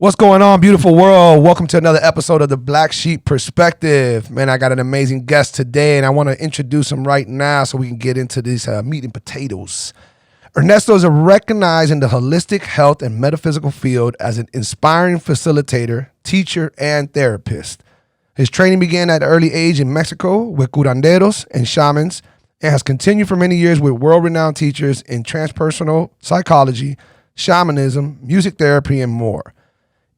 What's going on, beautiful world? Welcome to another episode of the Black Sheep Perspective. Man, I got an amazing guest today, and I want to introduce him right now so we can get into these meat and potatoes. Ernesto is recognized in the holistic health and metaphysical field as an inspiring facilitator, teacher, and therapist. His training began at an early age in Mexico with Curanderos and Shamans, and has continued for many years with world-renowned teachers in transpersonal psychology, shamanism, music therapy, and more.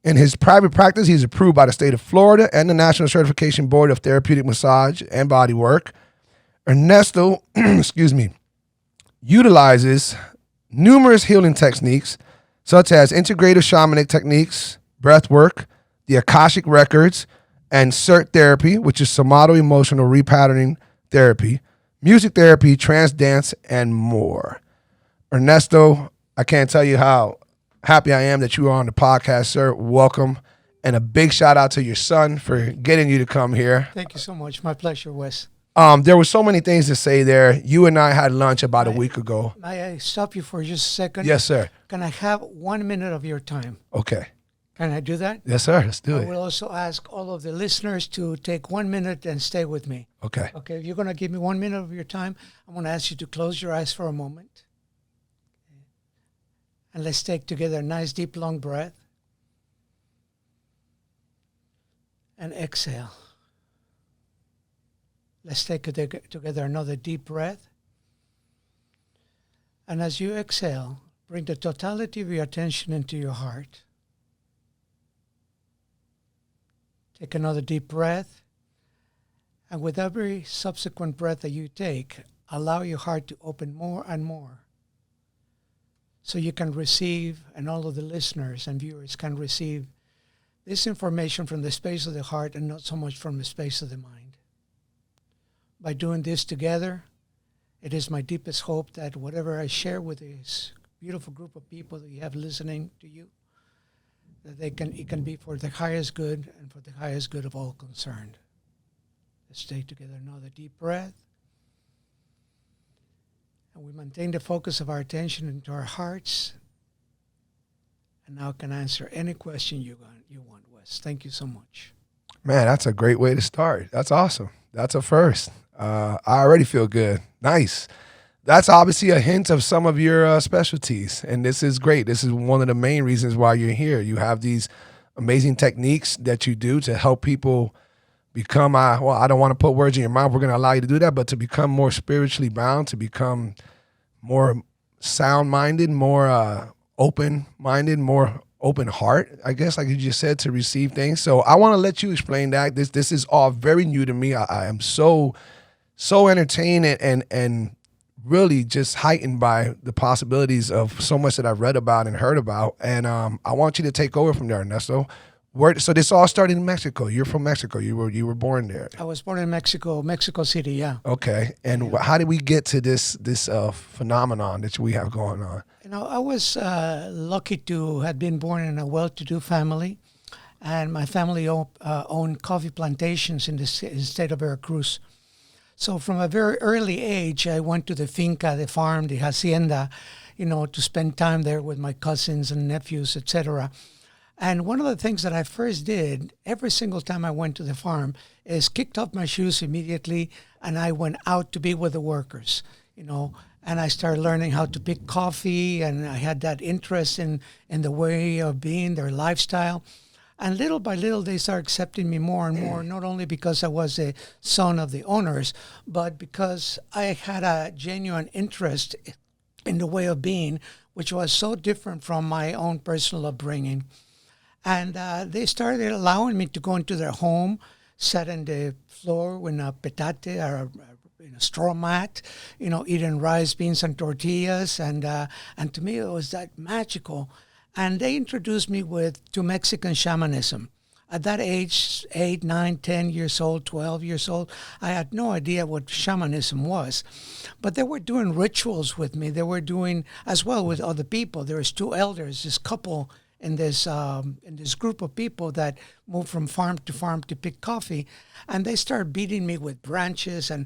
In his private practice, he is approved by the state of Florida and the National Certification Board of Therapeutic Massage and Bodywork. Ernesto, utilizes numerous healing techniques such as integrative shamanic techniques, breathwork, the Akashic records, and CERT therapy, which is somato-emotional repatterning therapy, music therapy, trance dance, and more. Ernesto, I can't tell you how happy I am that you are on the podcast, sir. Welcome. And a big shout out to your son for getting you to come here. Thank you so much. My pleasure, Wes. There were so many things to say there. You and I had lunch about a week ago. May I stop you for just a second? Yes, sir. Can I have 1 minute of your time? Okay. Can I do that? Yes, sir. Let's do I it. will also ask all of the listeners to take 1 minute and stay with me. Okay. Okay, if you're going to give me 1 minute of your time, I'm going to ask you to close your eyes for a moment. And let's take together a nice, deep, long breath. And exhale. Let's take together another deep breath. And as you exhale, bring the totality of your attention into your heart. Take another deep breath. And with every subsequent breath that you take, allow your heart to open more and more, so you can receive, and all of the listeners and viewers can receive this information from the space of the heart and not so much from the space of the mind. By doing this together, it is my deepest hope that whatever I share with this beautiful group of people that you have listening to you, that it can be for the highest good and for the highest good of all concerned. Let's take together another deep breath. And we maintain the focus of our attention into our hearts. And now can answer any question you want, Wes. Thank you so much. Man, that's a great way to start. That's awesome. That's a first. I already feel good. Nice. That's obviously a hint of some of your specialties. And this is great. This is one of the main reasons why you're here. You have these amazing techniques that you do to help people become, I don't want to put words in your mouth. We're going to allow you to do that, but to become more spiritually bound, to become more sound-minded, more open-minded, more open heart, I guess, like you just said, to receive things. So I want to let you explain that. This is all very new to me. I am so entertained and really just heightened by the possibilities of so much that I've read about and heard about. And I want you to take over from there, Ernesto. So this all started in Mexico. You're from Mexico. You were born there. I was born in Mexico City, yeah. Okay. And how did we get to this phenomenon that we have going on? You know, I was lucky to have been born in a well-to-do family, and my family owned coffee plantations in the state of Veracruz. So from a very early age, I went to the finca, the farm, the hacienda, to spend time there with my cousins and nephews, etc. And one of the things that I first did every single time I went to the farm is kicked off my shoes immediately, and I went out to be with the workers, and I started learning how to pick coffee, and I had that interest in the way of being, their lifestyle. And little by little, they started accepting me more and more, not only because I was a son of the owners, but because I had a genuine interest in the way of being, which was so different from my own personal upbringing. And they started allowing me to go into their home, sit on the floor with a petate or a straw mat, eating rice, beans, and tortillas. And to me, it was that magical. And they introduced me to Mexican shamanism. At that age, 8, 9, 10 years old, 12 years old, I had no idea what shamanism was. But they were doing rituals with me. They were doing, as well with other people. There was 2 elders, this couple in this group of people that moved from farm to pick coffee, and they started beating me with branches and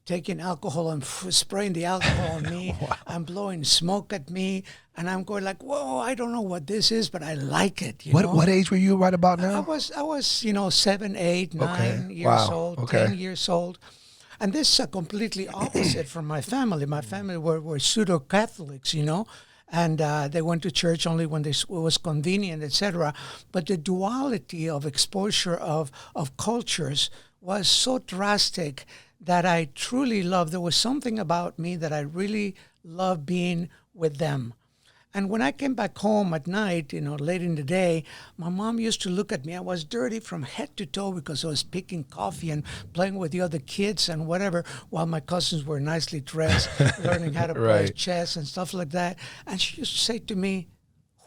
taking alcohol and spraying the alcohol on me and blowing smoke at me. And I'm going like, whoa, I don't know what this is, but I like it. What age were you right about now? I was 7, 8, 9 years old, 10 years old. And this is completely opposite from my family. My family were pseudo-Catholics, and they went to church only when it was convenient, etc. But the duality of exposure of cultures was so drastic that I truly loved. There was something about me that I really loved being with them. And when I came back home at night, late in the day, my mom used to look at me. I was dirty from head to toe because I was picking coffee and playing with the other kids and whatever, while my cousins were nicely dressed, learning how to play chess and stuff like that. And she used to say to me,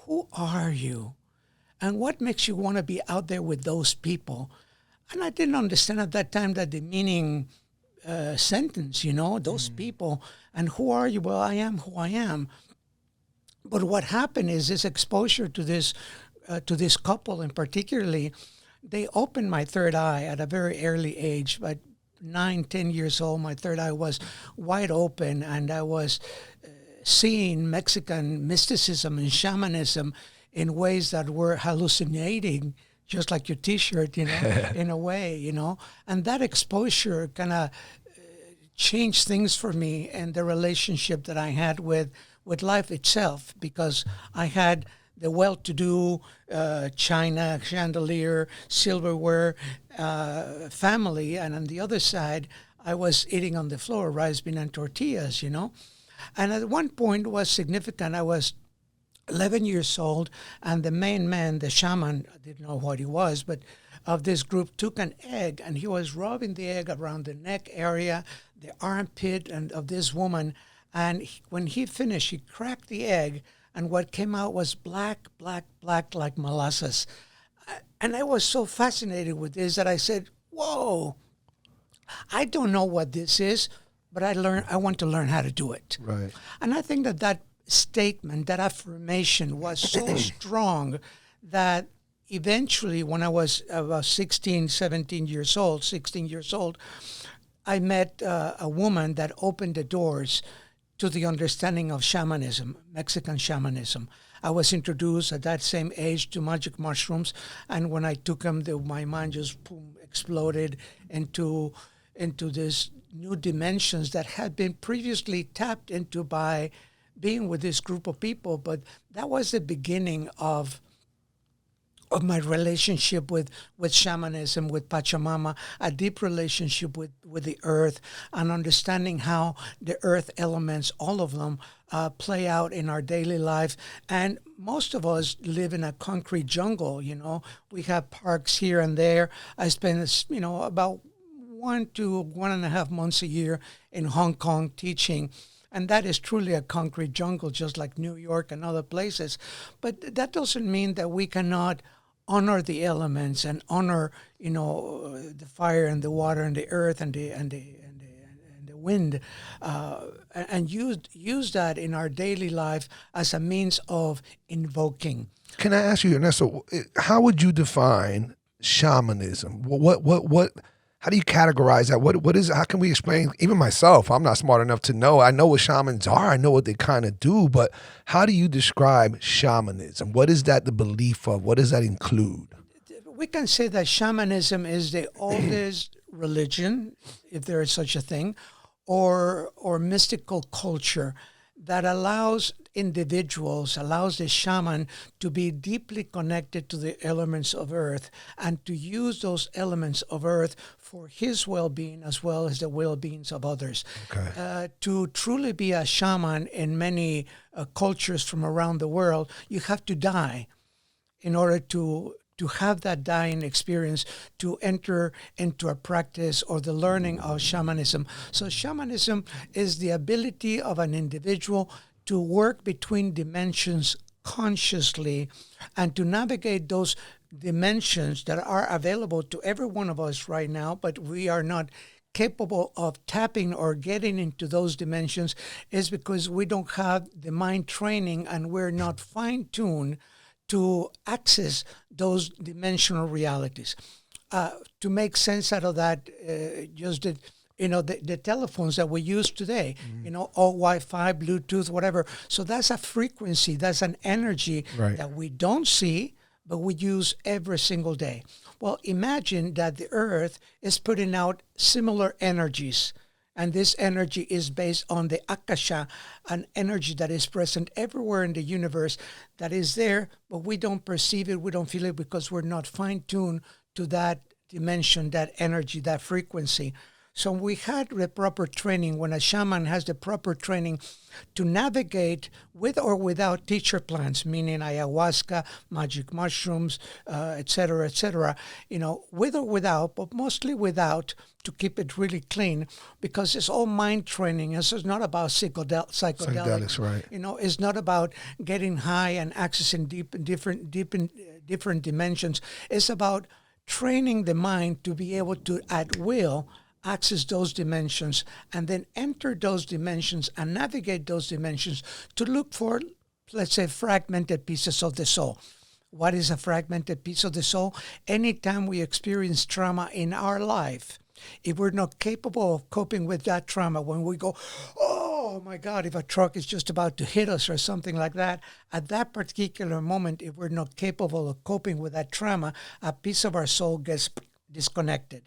who are you? And what makes you want to be out there with those people? And I didn't understand at that time that the meaning sentence, those people. And who are you? Well, I am who I am. But what happened is this exposure to this couple, and particularly, they opened my third eye at a very early age. But 9, 10 years old, my third eye was wide open, and I was seeing Mexican mysticism and shamanism in ways that were hallucinating, just like your T-shirt, in a way, And that exposure kind of changed things for me and the relationship that I had with life itself, because I had the well-to-do china, chandelier, silverware family, and on the other side, I was eating on the floor rice, bean, and tortillas, And at one point was significant. I was 11 years old, and the main man, the shaman, I didn't know what he was, but of this group, took an egg, and he was rubbing the egg around the neck area, the armpit, and of this woman. And when he finished, he cracked the egg, and what came out was black like molasses. And I was so fascinated with this that I said, whoa, I don't know what this is, but I want to learn how to do it. Right. And I think that statement, that affirmation was so strong that eventually when I was about 16 years old, I met a woman that opened the doors to the understanding of shamanism, Mexican shamanism. I was introduced at that same age to magic mushrooms, and when I took them, my mind just exploded into this new dimensions that had been previously tapped into by being with this group of people. But that was the beginning of my relationship with shamanism, with Pachamama, a deep relationship with the earth, and understanding how the earth elements, all of them, play out in our daily life. And most of us live in a concrete jungle, We have parks here and there. I spend, about 1 to 1.5 months a year in Hong Kong teaching. And that is truly a concrete jungle, just like New York and other places. But that doesn't mean that we cannot honor the elements and honor, the fire and the water and the earth and the wind, and use that in our daily life as a means of invoking. Can I ask you, Ernesto, how would you define shamanism? What? How do you categorize that? What is? How can we explain? Even myself, I'm not smart enough to know. I know what shamans are. I know what they kind of do, but how do you describe shamanism? What is that the belief of? What does that include? We can say that shamanism is the oldest religion, if there is such a thing, or mystical culture that allows the shaman to be deeply connected to the elements of earth and to use those elements of earth for his well-being as well as the well-beings of others. Okay. To truly be a shaman in many cultures from around the world, you have to die in order to have that dying experience, to enter into a practice or the learning of shamanism. So shamanism is the ability of an individual to work between dimensions consciously and to navigate those dimensions that are available to every one of us right now, but we are not capable of tapping or getting into those dimensions, is because we don't have the mind training and we're not fine-tuned to access those dimensional realities. To make sense out of that, just the telephones that we use today, all Wi-Fi, Bluetooth, whatever. So that's a frequency, that's an energy Right. that we don't see, but we use every single day. Well, imagine that the Earth is putting out similar energies. And this energy is based on the akasha, an energy that is present everywhere in the universe, that is there, but we don't perceive it, we don't feel it, because we're not fine-tuned to that dimension, that energy, that frequency. So we had the proper training, when a shaman has the proper training to navigate with or without teacher plants, meaning ayahuasca, magic mushrooms, et cetera, with or without, but mostly without, to keep it really clean, because it's all mind training. It's not about psychedelics, right. It's not about getting high and accessing different dimensions. It's about training the mind to be able to, at will, access those dimensions and then enter those dimensions and navigate those dimensions to look for, let's say, fragmented pieces of the soul. What is a fragmented piece of the soul? Anytime we experience trauma in our life, if we're not capable of coping with that trauma, when we go, oh my God, if a truck is just about to hit us or something like that, at that particular moment, if we're not capable of coping with that trauma, a piece of our soul gets disconnected.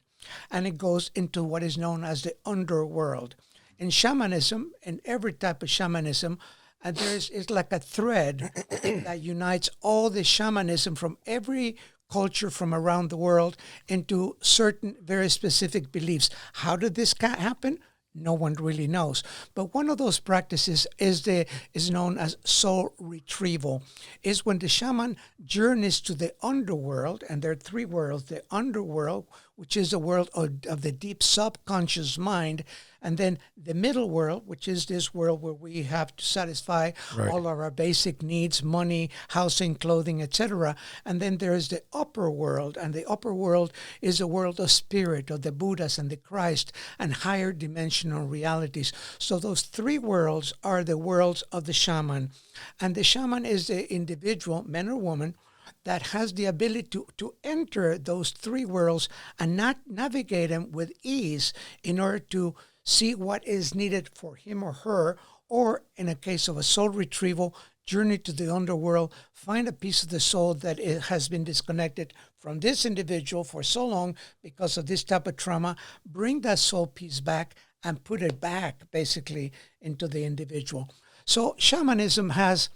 And it goes into what is known as the underworld. In shamanism, in every type of shamanism, it's like a thread that unites all the shamanism from every culture from around the world into certain very specific beliefs. How did this happen? No one really knows. But one of those practices is known as soul retrieval. Is when the shaman journeys to the underworld, and there are three worlds: the underworld, which is the world of the deep subconscious mind, and then the middle world, which is this world where we have to satisfy all of our basic needs: money, housing, clothing, etc. And then there is the upper world, and the upper world is a world of spirit, of the Buddhas and the Christ, and higher dimensional realities. So those three worlds are the worlds of the shaman. And the shaman is the individual, man or woman, that has the ability to enter those three worlds and not navigate them with ease in order to see what is needed for him or her, or in a case of a soul retrieval, journey to the underworld, find a piece of the soul that has been disconnected from this individual for so long because of this type of trauma, bring that soul piece back and put it back basically into the individual. So shamanism has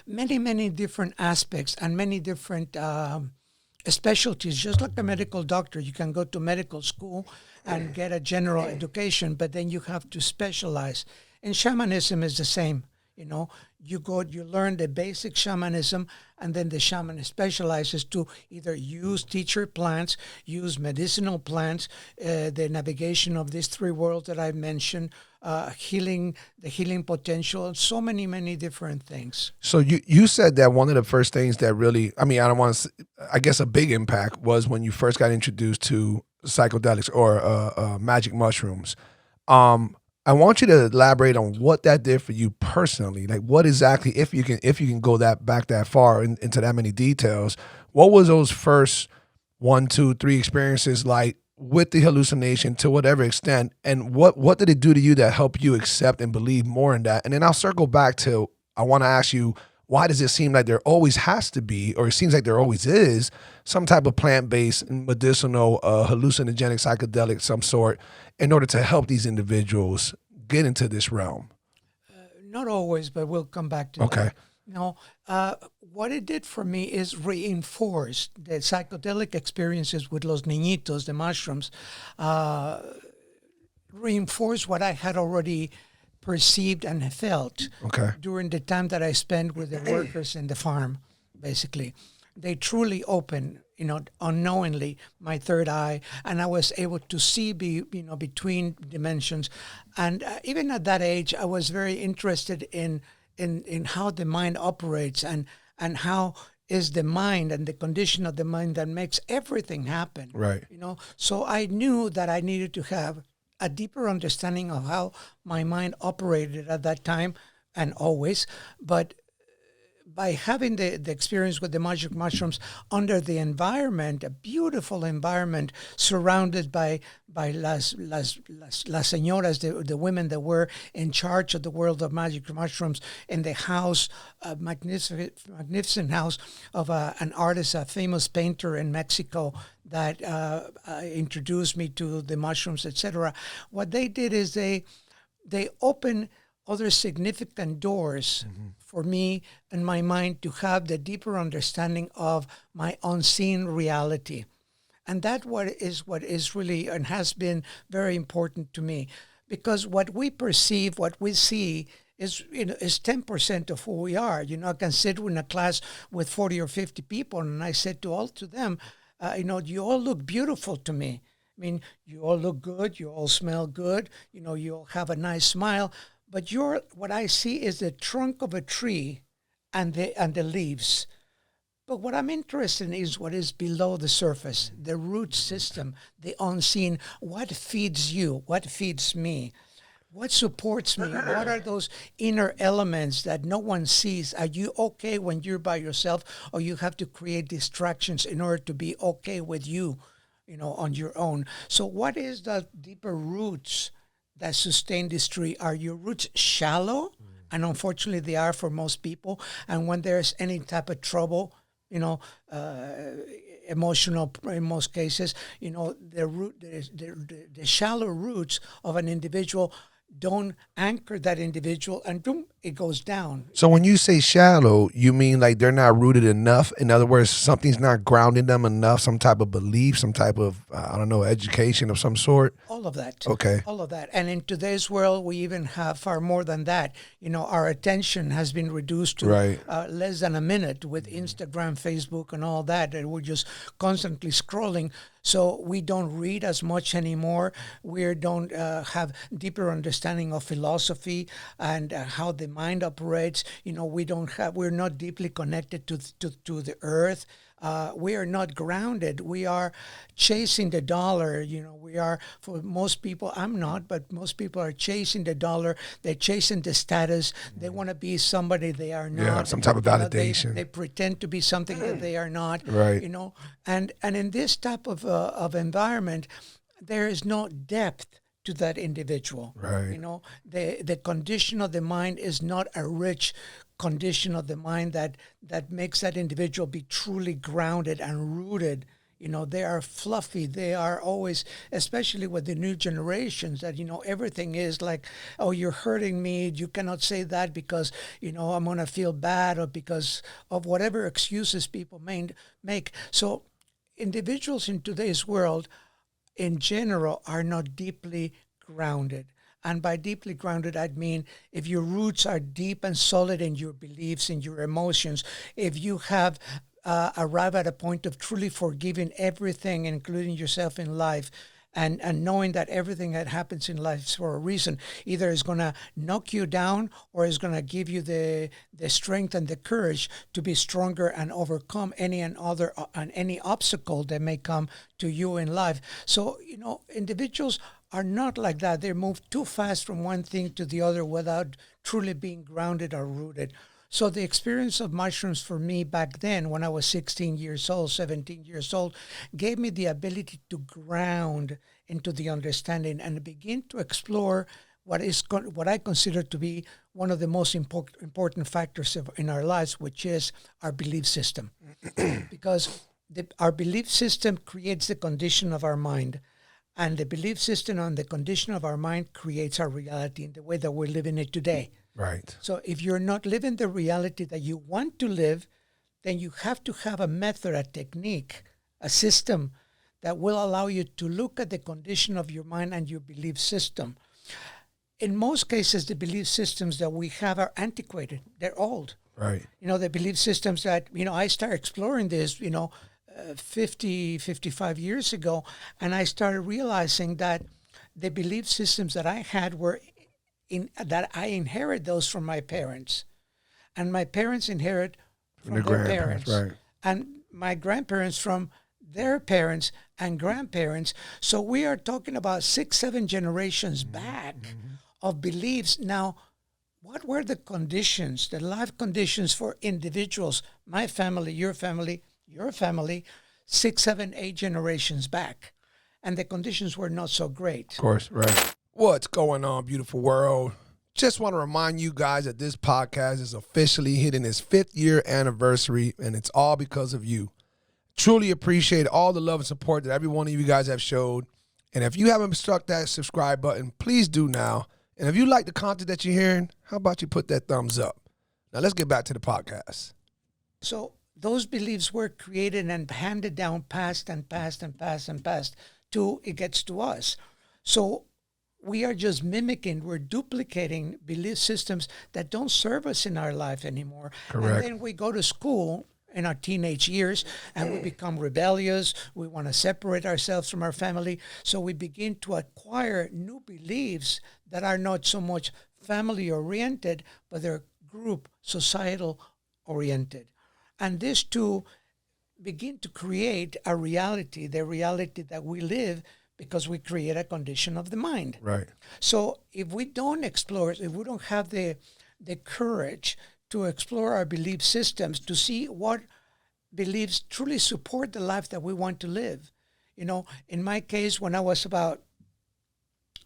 many, many different aspects and many different specialties. Just like a medical doctor, you can go to medical school and get a general education, but then you have to specialize. And shamanism is the same. You learn the basic shamanism, and then the shaman specializes to either use teacher plants, use medicinal plants, the navigation of these three worlds that I mentioned, healing, the healing potential, and so many, many different things. So you said that one of the first things that really, I guess a big impact was when you first got introduced to psychedelics or magic mushrooms. I want you to elaborate on what that did for you personally. Like, what exactly, if you can go back that far into that many details, what was those first 1, 2, 3 experiences like with the hallucination, to whatever extent, and what did it do to you that helped you accept and believe more in that? And then I'll circle back to, I want to ask you, why does it seem like there always has to be, or it seems like there always is, some type of plant-based, medicinal, hallucinogenic, psychedelic, some sort, in order to help these individuals get into this realm? Not always, but we'll come back to that. What it did for me is reinforce the psychedelic experiences with los niñitos, the mushrooms, reinforce what I had already perceived and felt during the time that I spent with the workers in the farm, basically. They truly opened, unknowingly, my third eye, and I was able to see, between dimensions. And even at that age, I was very interested in how the mind operates and how is the mind and the condition of the mind that makes everything happen. Right. So I knew that I needed to have a deeper understanding of how my mind operated at that time and always, but by having the experience with the magic mushrooms under the environment, a beautiful environment surrounded by las señoras, the women that were in charge of the world of magic mushrooms, in the house, a magnificent house of an artist, a famous painter in Mexico that introduced me to the mushrooms, etc. What they did is they opened other significant doors for me and my mind to have the deeper understanding of my unseen reality. And that what is really and has been very important to me, because what we perceive, what we see is 10% of who we are. I can sit in a class with 40 or 50 people, and I said to them, you all look beautiful to me. I mean, you all look good, you all smell good, you all have a nice smile, but what I see is the trunk of a tree and the leaves. But what I'm interested in is what is below the surface, the root system, the unseen. What feeds you? What feeds me? What supports me? What are those inner elements that no one sees? Are you okay when you're by yourself, or you have to create distractions in order to be okay with you, on your own? So what is the deeper roots that sustain this tree? Are your roots shallow? And unfortunately, they are for most people. And when there's any type of trouble, emotional in most cases, the shallow roots of an individual don't anchor that individual, and boom, it goes down. So when you say shallow, you mean like they're not rooted enough? In other words, something's not grounding them enough, some type of belief, some type of, education of some sort? All of that. Okay. All of that. And in today's world, we even have far more than that. Our attention has been reduced to less than a minute with Instagram, Facebook, and all that. And we're just constantly scrolling. So we don't read as much anymore. We don't have deeper understanding of philosophy and how the mind operates. We're not deeply connected to the earth. We are not grounded. We are chasing the dollar. We are, for most people, I'm not, but most people are chasing the dollar. They're chasing the status. They want to be somebody they are not. Yeah, some type of validation. They pretend to be something that they are not. Right. And in this type of environment, there is no depth to that individual. Right. The condition of the mind is not a rich condition of the mind that makes that individual be truly grounded and rooted. They are fluffy. They are always, especially with the new generations, that, everything is like, oh, you're hurting me. You cannot say that because, I'm going to feel bad, or because of whatever excuses people may make. So individuals in today's world, in general, are not deeply grounded. And by deeply grounded, I mean if your roots are deep and solid in your beliefs, in your emotions, if you have arrived at a point of truly forgiving everything, including yourself in life, and knowing that everything that happens in life is for a reason, either is going to knock you down or is going to give you the strength and the courage to be stronger and overcome any obstacle that may come to you in life. So, individuals are not like that. They move too fast from one thing to the other without truly being grounded or rooted. So the experience of mushrooms for me back then, when I was 16 years old, 17 years old, gave me the ability to ground into the understanding and begin to explore what I consider to be one of the most important factors in our lives, which is our belief system. Because our belief system creates the condition of our mind. And the belief system on the condition of our mind creates our reality in the way that we're living it today. Right. So if you're not living the reality that you want to live, then you have to have a method, a technique, a system that will allow you to look at the condition of your mind and your belief system. In most cases, the belief systems that we have are antiquated. They're old. Right. The belief systems that, I started exploring this, 55 years ago, and I started realizing that the belief systems that I had were that I inherit those from my parents, and my parents inherit from their parents, right. and my grandparents from their parents and grandparents. So we are talking about 6-7 generations back of beliefs. Now, what were the conditions, the life conditions for individuals, my family, your family, 6, 7, 8 generations back. And the conditions were not so great. Of course, right. What's going on, beautiful world? Just want to remind you guys that this podcast is officially hitting its 5th year anniversary, and it's all because of you. Truly appreciate all the love and support that every one of you guys have showed. And if you haven't struck that subscribe button, please do now. And if you like the content that you're hearing, how about you put that thumbs up? Now let's get back to the podcast. So those beliefs were created and handed down, passed till it gets to us. So we are just mimicking, we're duplicating belief systems that don't serve us in our life anymore. Correct. And then we go to school in our teenage years and we become rebellious. We want to separate ourselves from our family. So we begin to acquire new beliefs that are not so much family oriented, but they're group, societal oriented. And this too begin to create a reality, the reality that we live, because we create a condition of the mind. Right. So if we don't explore, if we don't have the courage to explore our belief systems, to see what beliefs truly support the life that we want to live. You know, in my case, when I was about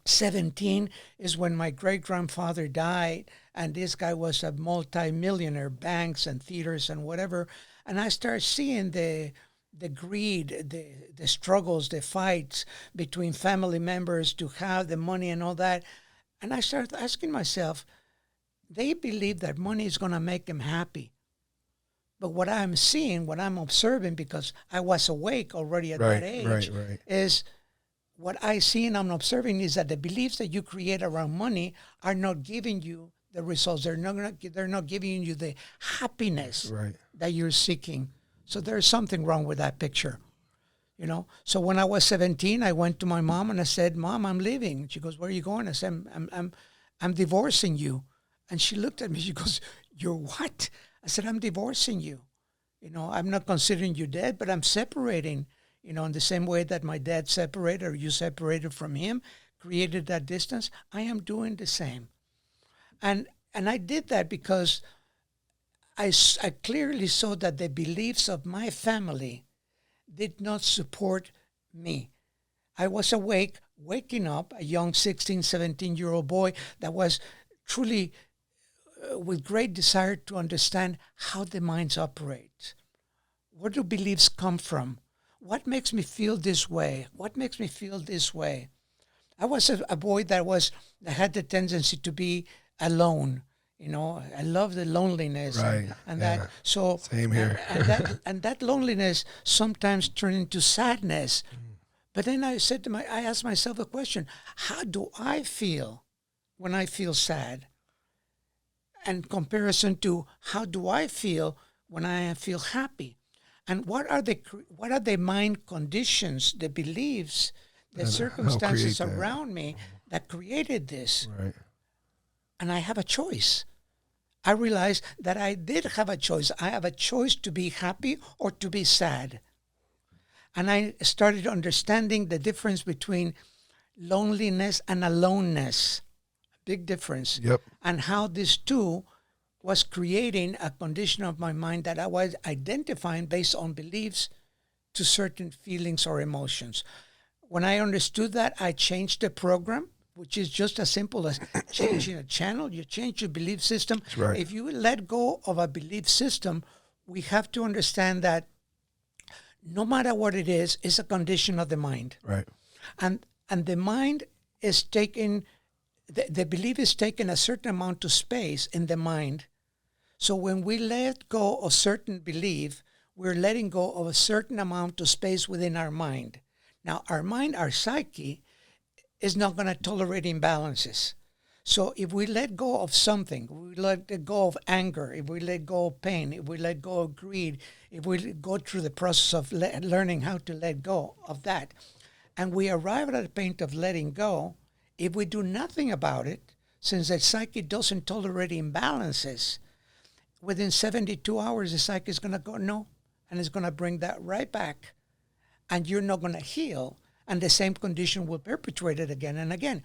17 is when my great-grandfather died, and this guy was a multi-millionaire, banks and theaters and whatever, and I started seeing the greed, the struggles, the fights between family members to have the money and all that. And I started asking myself, they believe that money is going to make them happy. But what I'm seeing, what I'm observing, because I was awake already at that age, is what I see and I'm observing is that the beliefs that you create around money are not giving you the results. They're not giving you the happiness that you're seeking. So there's something wrong with that picture, you know. So when I was 17, I went to my mom and I said, "Mom, I'm leaving." She goes, "Where are you going?" I said, I'm divorcing you." And she looked at me. She goes, "You're what?" I said, "I'm divorcing you. You know, I'm not considering you dead, but I'm separating. You know, in the same way that my dad separated or you separated from him, created that distance. I am doing the same." And I did that because I clearly saw that the beliefs of my family did not support me. I was waking up, a young 16, 17-year-old boy that was truly with great desire to understand how the minds operate. Where do beliefs come from? What makes me feel this way? What makes me feel this way? I was a boy that had the tendency to be alone. You know, I love the loneliness and that. So same here. and that loneliness sometimes turned into sadness. But then I asked myself a question: how do I feel when I feel sad? And comparison to how do I feel when I feel happy? And what are the mind conditions, the beliefs, the circumstances around me that created this? Right. And I have a choice. I realized that I did have a choice. I have a choice to be happy or to be sad. And I started understanding the difference between loneliness and aloneness. Big difference. Yep. And how this too was creating a condition of my mind that I was identifying based on beliefs to certain feelings or emotions. When I understood that, I changed the program, which is just as simple as changing a channel. You change your belief system. That's right. If you let go of a belief system, we have to understand that no matter what it is, it's a condition of the mind. Right. And the mind is taking, the belief is taking a certain amount of space in the mind. So when we let go of certain belief, we're letting go of a certain amount of space within our mind. Now, our mind, our psyche, is not going to tolerate imbalances. So if we let go of something, we let go of anger, if we let go of pain, if we let go of greed, if we go through the process of learning how to let go of that, and we arrive at the point of letting go, if we do nothing about it, since the psyche doesn't tolerate imbalances, within 72 hours, the psyche is going to go, no, and it's going to bring that right back, and you're not going to heal, and the same condition will perpetuate it again and again.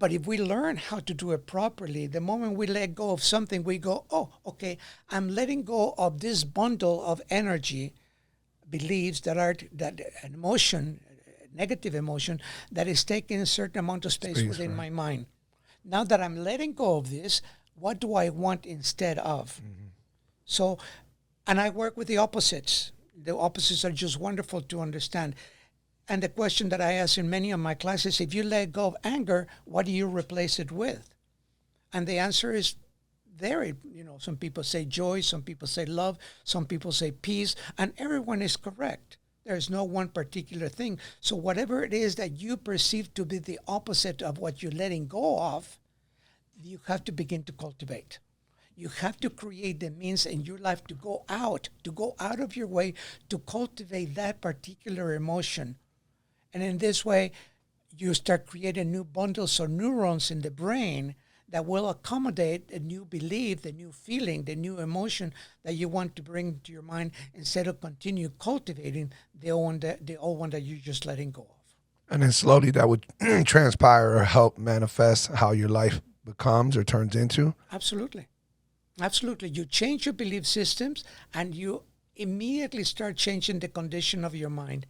But if we learn how to do it properly, the moment we let go of something, we go, oh, okay, I'm letting go of this bundle of energy, beliefs that an emotion, negative emotion, that is taking a certain amount of space within my mind. Now that I'm letting go of this, what do I want instead of? So, and I work with the opposites. The opposites are just wonderful to understand. And the question that I ask in many of my classes, if you let go of anger, what do you replace it with? And the answer is varied. Some people say joy, some people say love, some people say peace, and everyone is correct. There's no one particular thing. So whatever it is that you perceive to be the opposite of what you're letting go of, you have to begin to cultivate. You have to create the means in your life to go out of your way to cultivate that particular emotion. And in this way, you start creating new bundles of neurons in the brain that will accommodate a new belief, the new feeling, the new emotion that you want to bring to your mind instead of continue cultivating the old one that you're just letting go of. And then slowly that would transpire or help manifest how your life becomes or turns into. Absolutely. Absolutely. You change your belief systems and you immediately start changing the condition of your mind.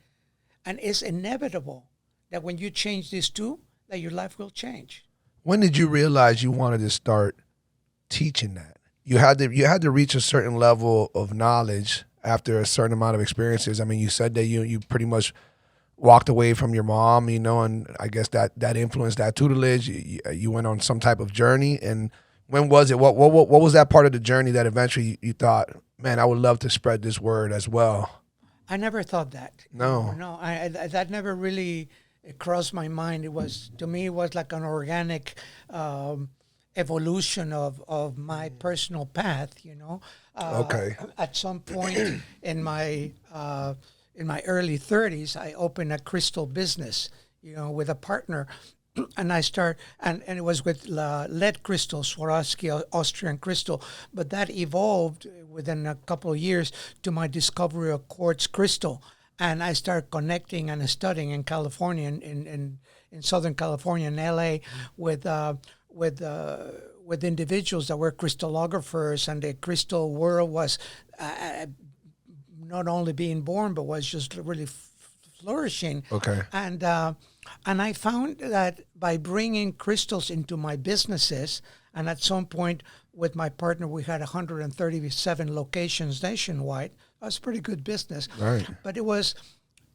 And it's inevitable that when you change these two, that your life will change. When did you realize you wanted to start teaching that? You had to reach a certain level of knowledge after a certain amount of experiences. I mean, you said that you pretty much walked away from your mom, and I guess that influenced that tutelage. You went on some type of journey. And when was it? What was that part of the journey that eventually you thought, man, I would love to spread this word as well? I never thought that. No. I that never really crossed my mind. To me, it was like an organic evolution of my personal path. Okay. At some point in my early 30s, I opened a crystal business, with a partner. And and it was with lead crystal, Swarovski Austrian crystal, but that evolved within a couple of years to my discovery of quartz crystal. And I started connecting and studying in California, in Southern California, in LA, with individuals that were crystallographers, and the crystal world was not only being born, but was just really flourishing. Okay. And I found that by bringing crystals into my businesses, and at some point with my partner, we had 137 locations nationwide. That was pretty good business. Right. But it was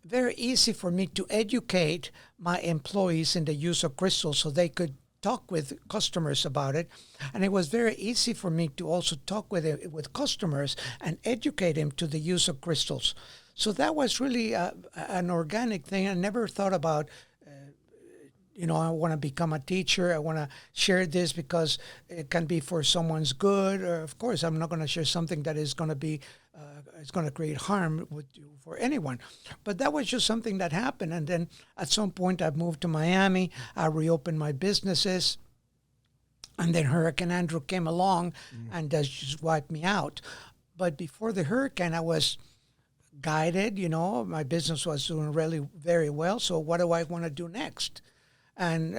very easy for me to educate my employees in the use of crystals so they could talk with customers about it. And it was very easy for me to also talk with customers and educate them to the use of crystals. So that was really an organic thing. I never thought about, I want to become a teacher. I want to share this because it can be for someone's good. Or of course, I'm not going to share something that is going to be, it's going to create harm for anyone. But that was just something that happened. And then at some point, I moved to Miami. I reopened my businesses. And then Hurricane Andrew came along and just wiped me out. But before the hurricane, I was guided, my business was doing really very well. So what do I want to do next? And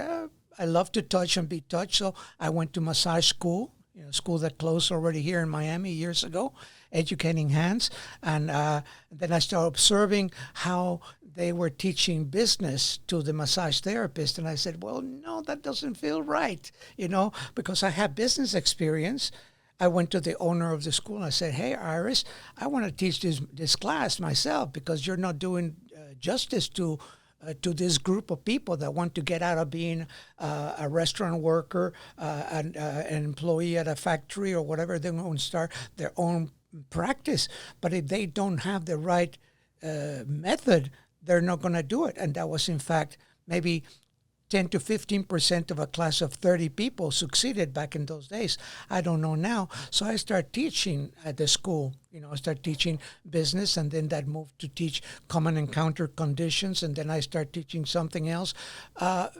I love to touch and be touched. So I went to massage school, school that closed already here in Miami years ago, educating hands. And then I started observing how they were teaching business to the massage therapist. And I said, well, no, that doesn't feel right, because I have business experience. I went to the owner of the school and I said, hey, Iris, I want to teach this class myself because you're not doing justice to this group of people that want to get out of being a restaurant worker, an employee at a factory or whatever. They want to start their own practice. But if they don't have the right method, they're not going to do it. And that was, in fact, maybe 10 to 15% of a class of 30 people succeeded back in those days. I don't know now. So I started teaching at the school. I started teaching business, and then that moved to teach common encounter conditions, and then I started teaching something else. But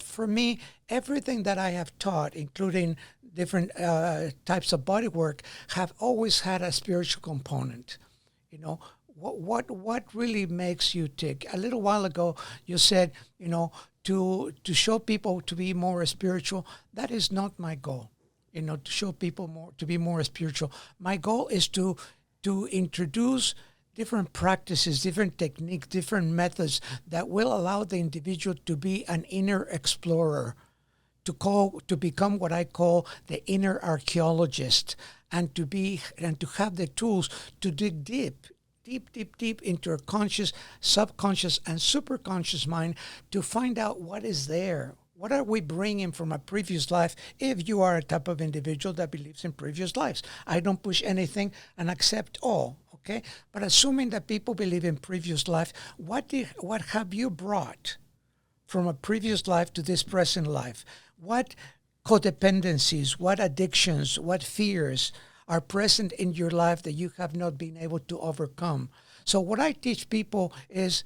for me, everything that I have taught, including different types of body work, have always had a spiritual component. What really makes you tick? A little while ago, you said, to show people to be more spiritual, that is not my goal. To show people more to be more spiritual. My goal is to introduce different practices, different techniques, different methods that will allow the individual to be an inner explorer, to become what I call the inner archaeologist, and to have the tools to dig deep into our conscious, subconscious, and superconscious mind to find out what is there. What are we bringing from a previous life if you are a type of individual that believes in previous lives? I don't push anything and accept all, okay? But assuming that people believe in previous life, what have you brought from a previous life to this present life? What codependencies, what addictions, what fears are present in your life that you have not been able to overcome? So what I teach people is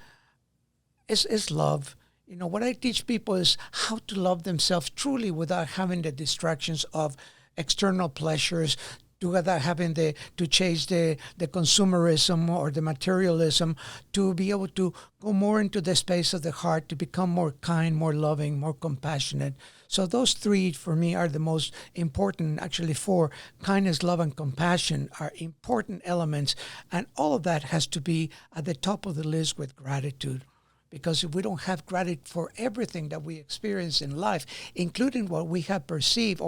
love. What I teach people is how to love themselves truly without having the distractions of external pleasures, without having to chase the consumerism or the materialism, to be able to go more into the space of the heart, to become more kind, more loving, more compassionate. So those three for me are the most important. Actually, four: kindness, love, and compassion are important elements. And all of that has to be at the top of the list with gratitude. Because if we don't have gratitude for everything that we experience in life, including what we have perceived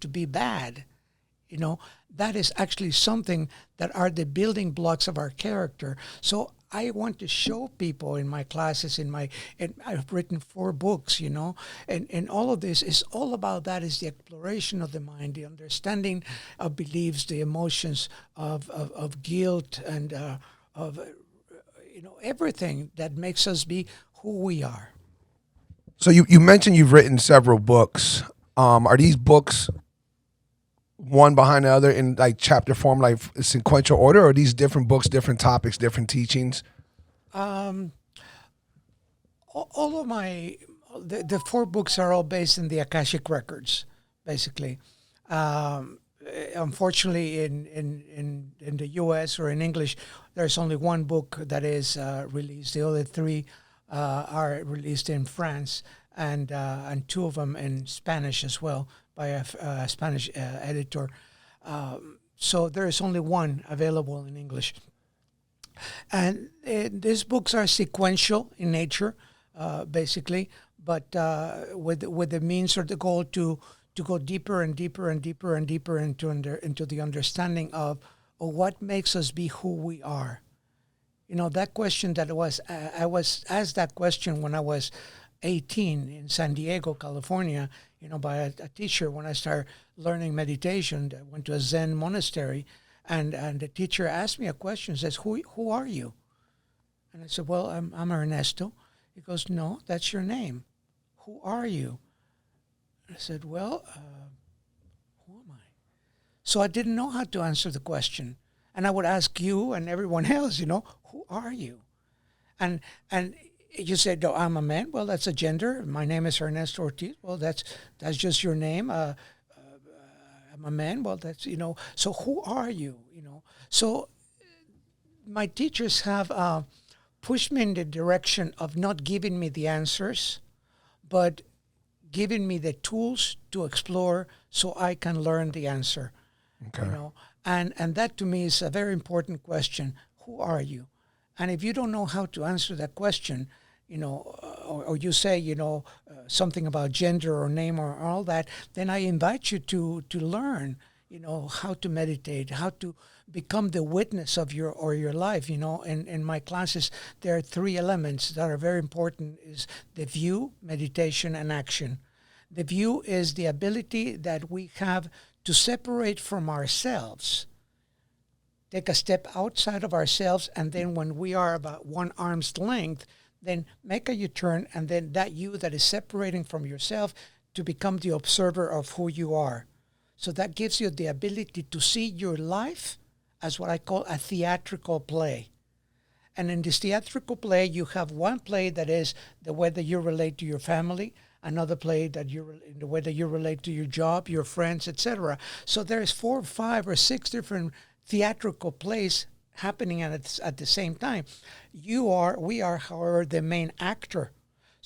to be bad, that is actually something that are the building blocks of our character. So I want to show people in my classes, and I've written 4 books, and all of this is all about that, is the exploration of the mind, the understanding of beliefs, the emotions of guilt, and of everything that makes us be who we are. So you mentioned you've written several books. Are these books one behind the other in like chapter form, like sequential order, or are these different books, different topics, different teachings? All of the 4 books are all based in the Akashic records, basically. Unfortunately, in the U.S. or in English, there's only one book that is released. The other 3 are released in France, and 2 of them in Spanish as well by a Spanish editor. So there is only one available in English. And these books are sequential in nature, basically, but with the means or the goal to go deeper and deeper and deeper and deeper into the understanding of what makes us be who we are. That question that I was asked that question when I was 18 in San Diego, California, by a teacher when I started learning meditation. I went to a Zen monastery, and the teacher asked me a question, says, who are you? And I said, well, I'm Ernesto. He goes, no, that's your name. Who are you? I said, well, who am I? So I didn't know how to answer the question. And I would ask you and everyone else, who are you? And you said, no, I'm a man. Well, that's a gender. My name is Ernesto Ortiz. Well, that's just your name. I'm a man. Well, that's, so who are you? So my teachers have pushed me in the direction of not giving me the answers, but giving me the tools to explore so I can learn the answer. Okay. And that to me is a very important question. Who are you? And if you don't know how to answer that question, or you say, something about gender or name or all that, then I invite you to learn, how to meditate, how to become the witness of your life. In my classes, there are 3 elements that are very important: is the view, meditation, and action. The view is the ability that we have to separate from ourselves, take a step outside of ourselves, and then when we are about 1 arm's length, then make a U-turn, and then that you that is separating from yourself to become the observer of who you are. So that gives you the ability to see your life as what I call a theatrical play. And in this theatrical play, you have one play that is the way that you relate to your family, another play that the way that you relate to your job, your friends, etc. So there's 4, 5, or 6 different theatrical plays happening at the same time. We are, however, the main actor.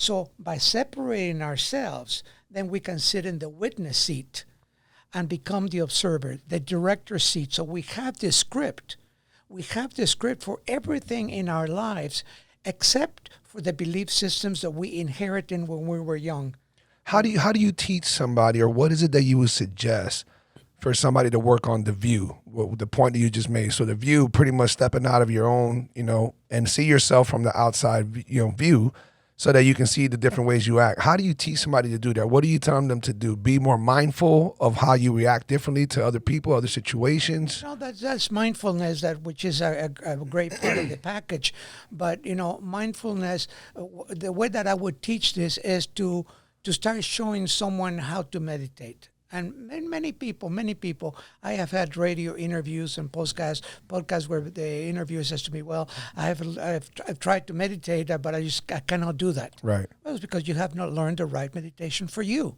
So by separating ourselves, then we can sit in the witness seat and become the observer, the director's seat. So we have this script. We have the script for everything in our lives, except for the belief systems that we inherited when we were young. How do you teach somebody, or what is it that you would suggest for somebody to work on the view? The point that you just made. So the view, pretty much stepping out of your own, and see yourself from the outside, view, so that you can see the different ways you act. How do you teach somebody to do that? What are you telling them to do? Be more mindful of how you react differently to other people, other situations? No, that's mindfulness, which is a great part of the package. But mindfulness, the way that I would teach this is to start showing someone how to meditate. And many people, I have had radio interviews and podcasts where the interviewer says to me, well, I've tried to meditate, but I cannot do that. Right. Well, it's because you have not learned the right meditation for you,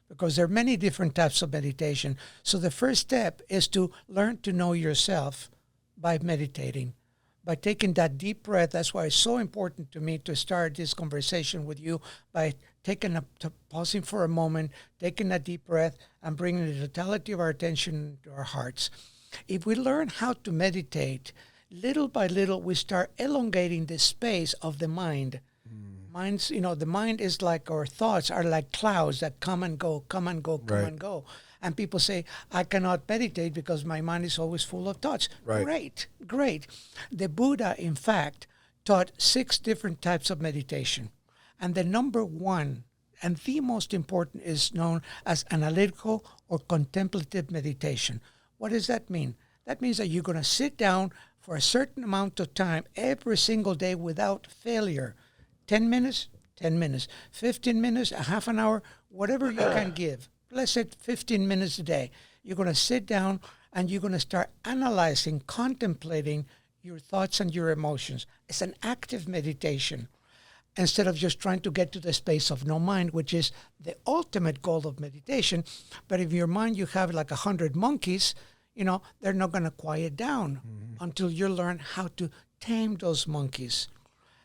because there are many different types of meditation. So the first step is to learn to know yourself by meditating, by taking that deep breath. That's why it's so important to me to start this conversation with you by pausing for a moment, taking a deep breath, and bringing the totality of our attention to our hearts. If we learn how to meditate, little by little, we start elongating the space of the mind. The mind is like, our thoughts are like clouds that come and go, come and go, come and go. And people say, I cannot meditate because my mind is always full of thoughts. Right. Great. The Buddha, in fact, taught 6 different types of meditation. And the number one and the most important is known as analytical or contemplative meditation. What does that mean? That means that you're going to sit down for a certain amount of time every single day without failure. 10 minutes, 10 minutes, 15 minutes, a half an hour, whatever you can give. Let's say 15 minutes a day. You're going to sit down and you're going to start analyzing, contemplating your thoughts and your emotions. It's an active meditation, instead of just trying to get to the space of no mind, which is the ultimate goal of meditation. But if your mind, you have like 100 monkeys, they're not going to quiet down until you learn how to tame those monkeys.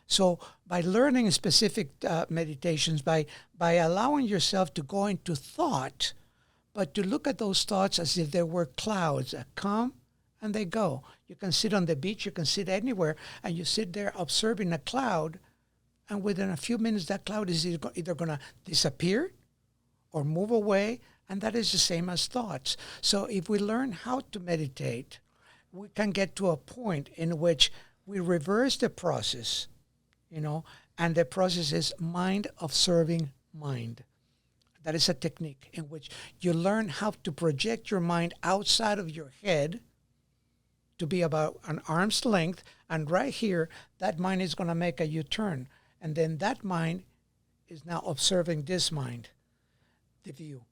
So by learning specific meditations, by allowing yourself to go into thought, but to look at those thoughts as if they were clouds that come and they go. You can sit on the beach, you can sit anywhere, and you sit there observing a cloud, and within a few minutes, that cloud is either going to disappear or move away, and that is the same as thoughts. So if we learn how to meditate, we can get to a point in which we reverse the process, and the process is mind observing mind. That is a technique in which you learn how to project your mind outside of your head to be about an arm's length, and right here, that mind is going to make a U-turn. And then that mind is now observing this mind, the view,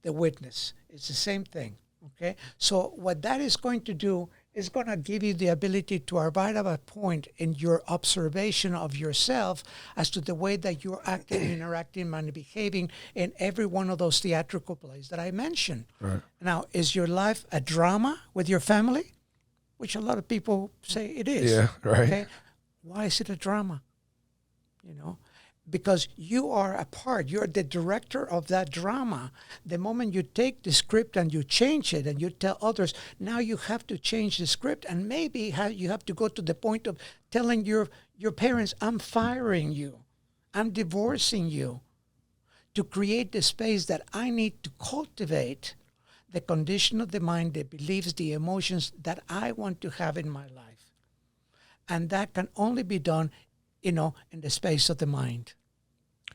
the witness. It's the same thing, okay? So what that is going to do is going to give you the ability to arrive at a point in your observation of yourself as to the way that you're acting, interacting, and behaving in every one of those theatrical plays that I mentioned. Right. Now, is your life a drama with your family? Which a lot of people say it is. Yeah, right. Okay? Why is it a drama? Because you are a part, you're the director of that drama. The moment you take the script and you change it and you tell others, now you have to change the script, and maybe you have to go to the point of telling your parents, I'm firing you, I'm divorcing you, to create the space that I need to cultivate the condition of the mind, the beliefs, the emotions that I want to have in my life. And that can only be done in the space of the mind.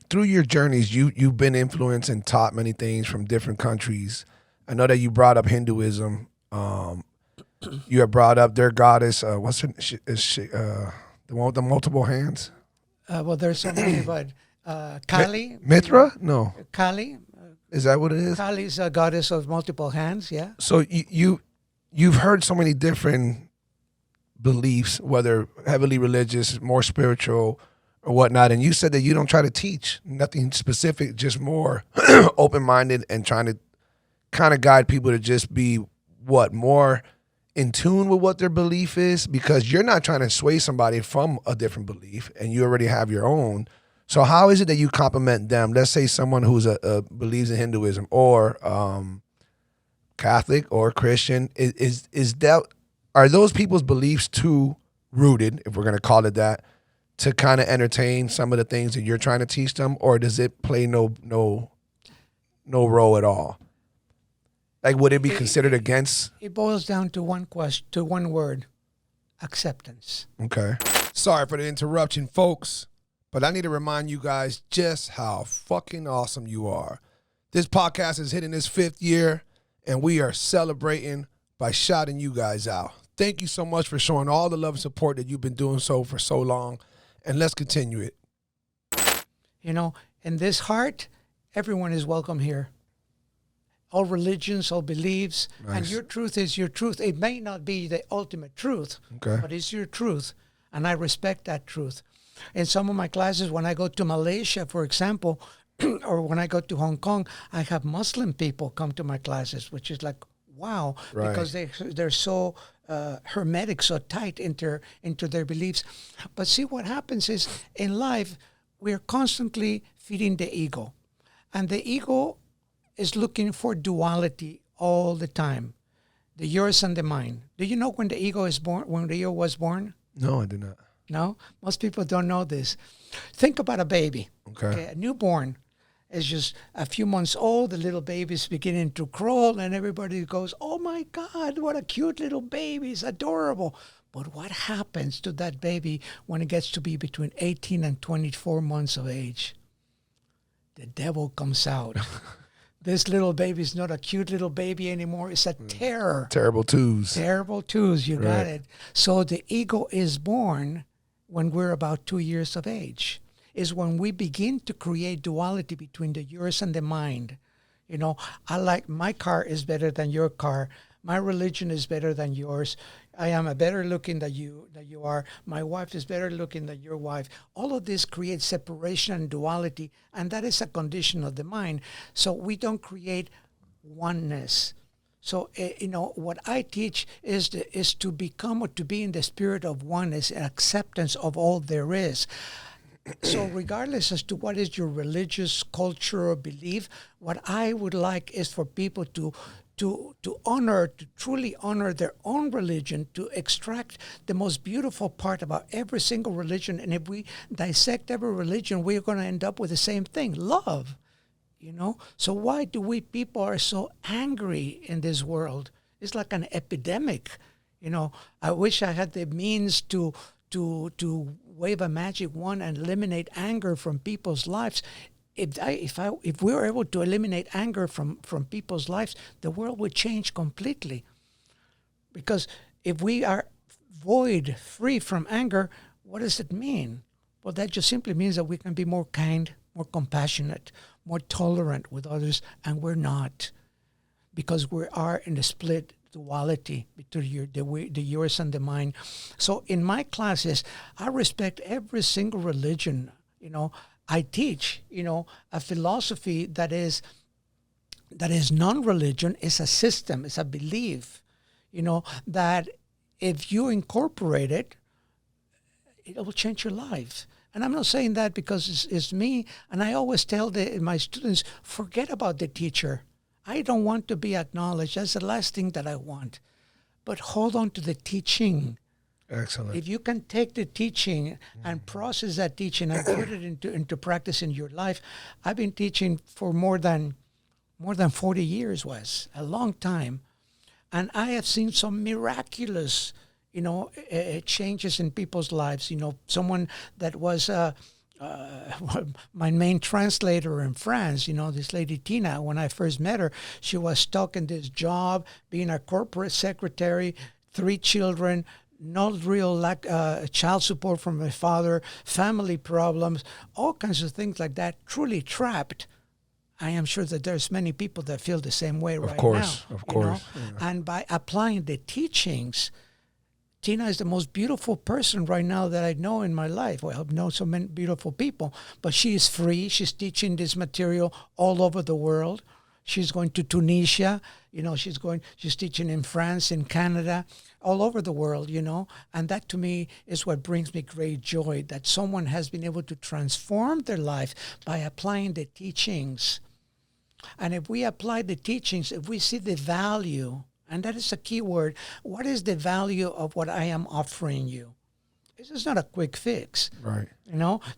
Through your journeys, you've been influenced and taught many things from different countries. I know that you brought up Hinduism. You have brought up their goddess. What's her? Is she the one with the multiple hands? Well, there's so many, but Kali. Mithra? No. Kali. Is that what it is? Kali is a goddess of multiple hands. Yeah. So you've heard so many different beliefs, whether heavily religious, more spiritual, or whatnot, and you said that you don't try to teach nothing specific, just more open-minded and trying to kind of guide people to just be more in tune with what their belief is, because you're not trying to sway somebody from a different belief and you already have your own. So how is it that you compliment them? Let's say someone who's believes in Hinduism or Catholic or Christian. Is that, are those people's beliefs too rooted, if we're going to call it that, to kind of entertain some of the things that you're trying to teach them, or does it play no role at all? Like, would it be considered against? It boils down to one question, to one word: acceptance. Okay. Sorry for the interruption, folks, but I need to remind you guys just how fucking awesome you are. This podcast is hitting its 5th year, and we are celebrating by shouting you guys out. Thank you so much for showing all the love and support that you've been doing so for so long, and let's continue it. You know, in this heart, everyone is welcome here. All religions, all beliefs, Nice. And your truth is your truth. It may not be the ultimate truth, Okay. but it's your truth, and I respect that truth. In some of my classes, when I go to Malaysia, for example, or when I go to Hong Kong, I have Muslim people come to my classes, which is like, wow, Right. because they're so hermetic, so tight into their beliefs. But see, what happens is in life, we're constantly feeding the ego, and the ego is looking for duality all the time, the yours and the mine. Do you know when the ego is born? When the ego was born? No, I do not. No, most people don't know this. Think about a baby. Okay. A newborn is just a few months old. The little baby's beginning to crawl, and everybody goes, "Oh my God, what a cute little baby! It's adorable." But what happens to that baby when it gets to be between 18 and 24 months of age? The devil comes out. This little baby is not a cute little baby anymore. It's a terror. Terrible twos. Terrible twos, you got Right. it. So the ego is born when we're about 2 years of age. Is when we begin to create duality between the yours and the mind. You know, I like, my car is better than your car. My religion is better than yours. I am a better looking than you are. My wife is better looking than your wife. All of this creates separation and duality, and that is a condition of the mind. So we don't create oneness. So, you know, what I teach is to become or to be in the spirit of oneness and acceptance of all there is. So regardless as to what is your religious culture or belief, what I would like is for people to honor, to truly honor their own religion, to extract the most beautiful part about every single religion. And if we dissect every religion, we're going to end up with the same thing: love. You know? So why do we people are so angry in this world? It's like an epidemic. You know, I wish I had the means to wave a magic wand and eliminate anger from people's lives. If we were able to eliminate anger from people's lives, the world would change completely. Because if we are free from anger, what does it mean? Well, that just simply means that we can be more kind, more compassionate, more tolerant with others, and we're not, because we are in a split duality between the yours and the mine. So in my classes, I respect every single religion. You know, I teach, you know, a philosophy that is non-religion, is a system, is a belief, you know, that if you incorporate it, it will change your life. And I'm not saying that because it's me. And I always tell my students, forget about the teacher. I don't want to be acknowledged. That's the last thing that I want. But hold on to the teaching. Excellent. If you can take the teaching and process that teaching and put it into practice in your life. I've been teaching for more than 40 years, Wes, a long time. And I have seen some miraculous, you know, changes in people's lives. You know, someone that was my main translator in France, you know, this lady Tina, when I first met her, she was stuck in this job, being a corporate secretary, 3 children, not real child support from my father, family problems, all kinds of things like that, truly trapped. I am sure that there's many people that feel the same way right now. Of course. Yeah. And by applying the teachings, Tina is the most beautiful person right now that I know in my life. Well, I've known so many beautiful people, but she is free. She's teaching this material all over the world. She's going to Tunisia. She's teaching in France, in Canada, all over the world, And that to me is what brings me great joy, that someone has been able to transform their life by applying the teachings. And if we apply the teachings, if we see the value, and that is a key word, what is the value of what I am offering you? This is not a quick fix. Right.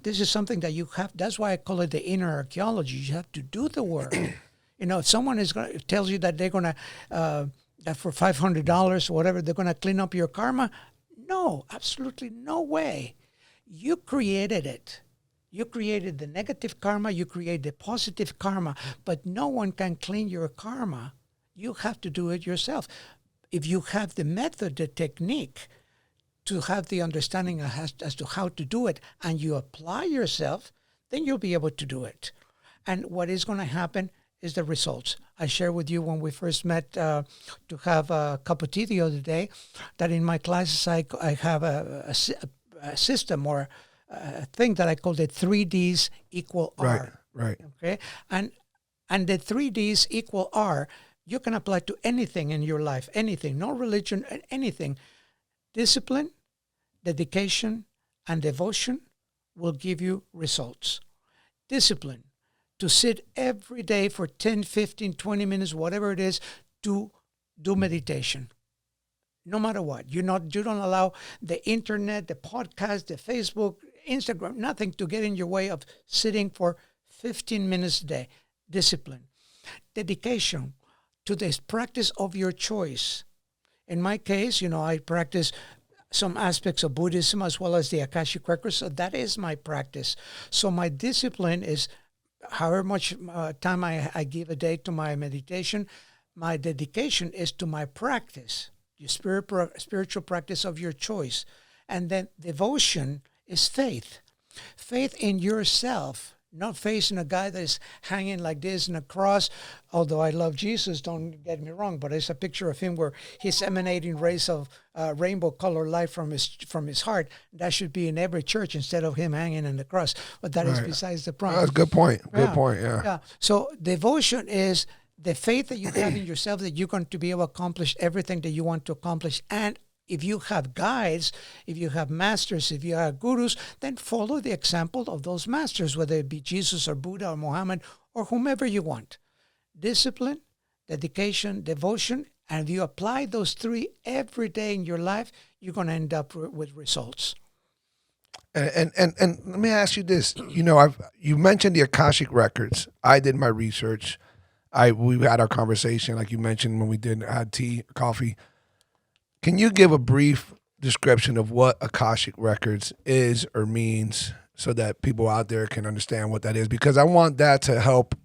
This is something that you have. That's why I call it the inner archaeology. You have to do the work. If someone tells you that they're going to, that for $500 or whatever, they're going to clean up your karma. No, absolutely no way. You created it. You created the negative karma. You create the positive karma. But no one can clean your karma. You have to do it yourself. If you have the method, the technique, to have the understanding as to how to do it, and you apply yourself, then you'll be able to do it. And what is going to happen is the results. I shared with you when we first met to have a cup of tea the other day, that in my classes I have a system or a thing that I call the 3Ds equal R. Right. Okay, and the 3Ds equal R, you can apply to anything in your life, anything, no religion, anything. Discipline, dedication, and devotion will give you results. Discipline, to sit every day for 10, 15, 20 minutes, whatever it is, to do meditation. No matter what. You don't allow the internet, the podcast, the Facebook, Instagram, nothing to get in your way of sitting for 15 minutes a day. Discipline. Dedication to this practice of your choice. In my case, I practice some aspects of Buddhism as well as the Akashic Records, so that is my practice. So my discipline is however much time I give a day to my meditation. My dedication is to my practice, your spiritual practice of your choice. And then devotion is faith. Faith in yourself. Not facing a guy that is hanging like this in a cross. Although I love Jesus, don't get me wrong, but it's a picture of him where he's emanating rays of rainbow color light from his heart. That should be in every church instead of him hanging in the cross. But that is besides the point. That's a good point. Good point, yeah. Yeah. So devotion is the faith that you have in yourself that you're going to be able to accomplish everything that you want to accomplish. And if you have guides, if you have masters, if you have gurus, then follow the example of those masters, whether it be Jesus or Buddha or Muhammad or whomever you want. Discipline, dedication, devotion, and if you apply those three every day in your life, you're going to end up with results. And let me ask you this. You mentioned the Akashic Records. I did my research. We had our conversation, like you mentioned, when we had tea, coffee. Can you give a brief description of what Akashic Records is or means so that people out there can understand what that is? Because I want that to help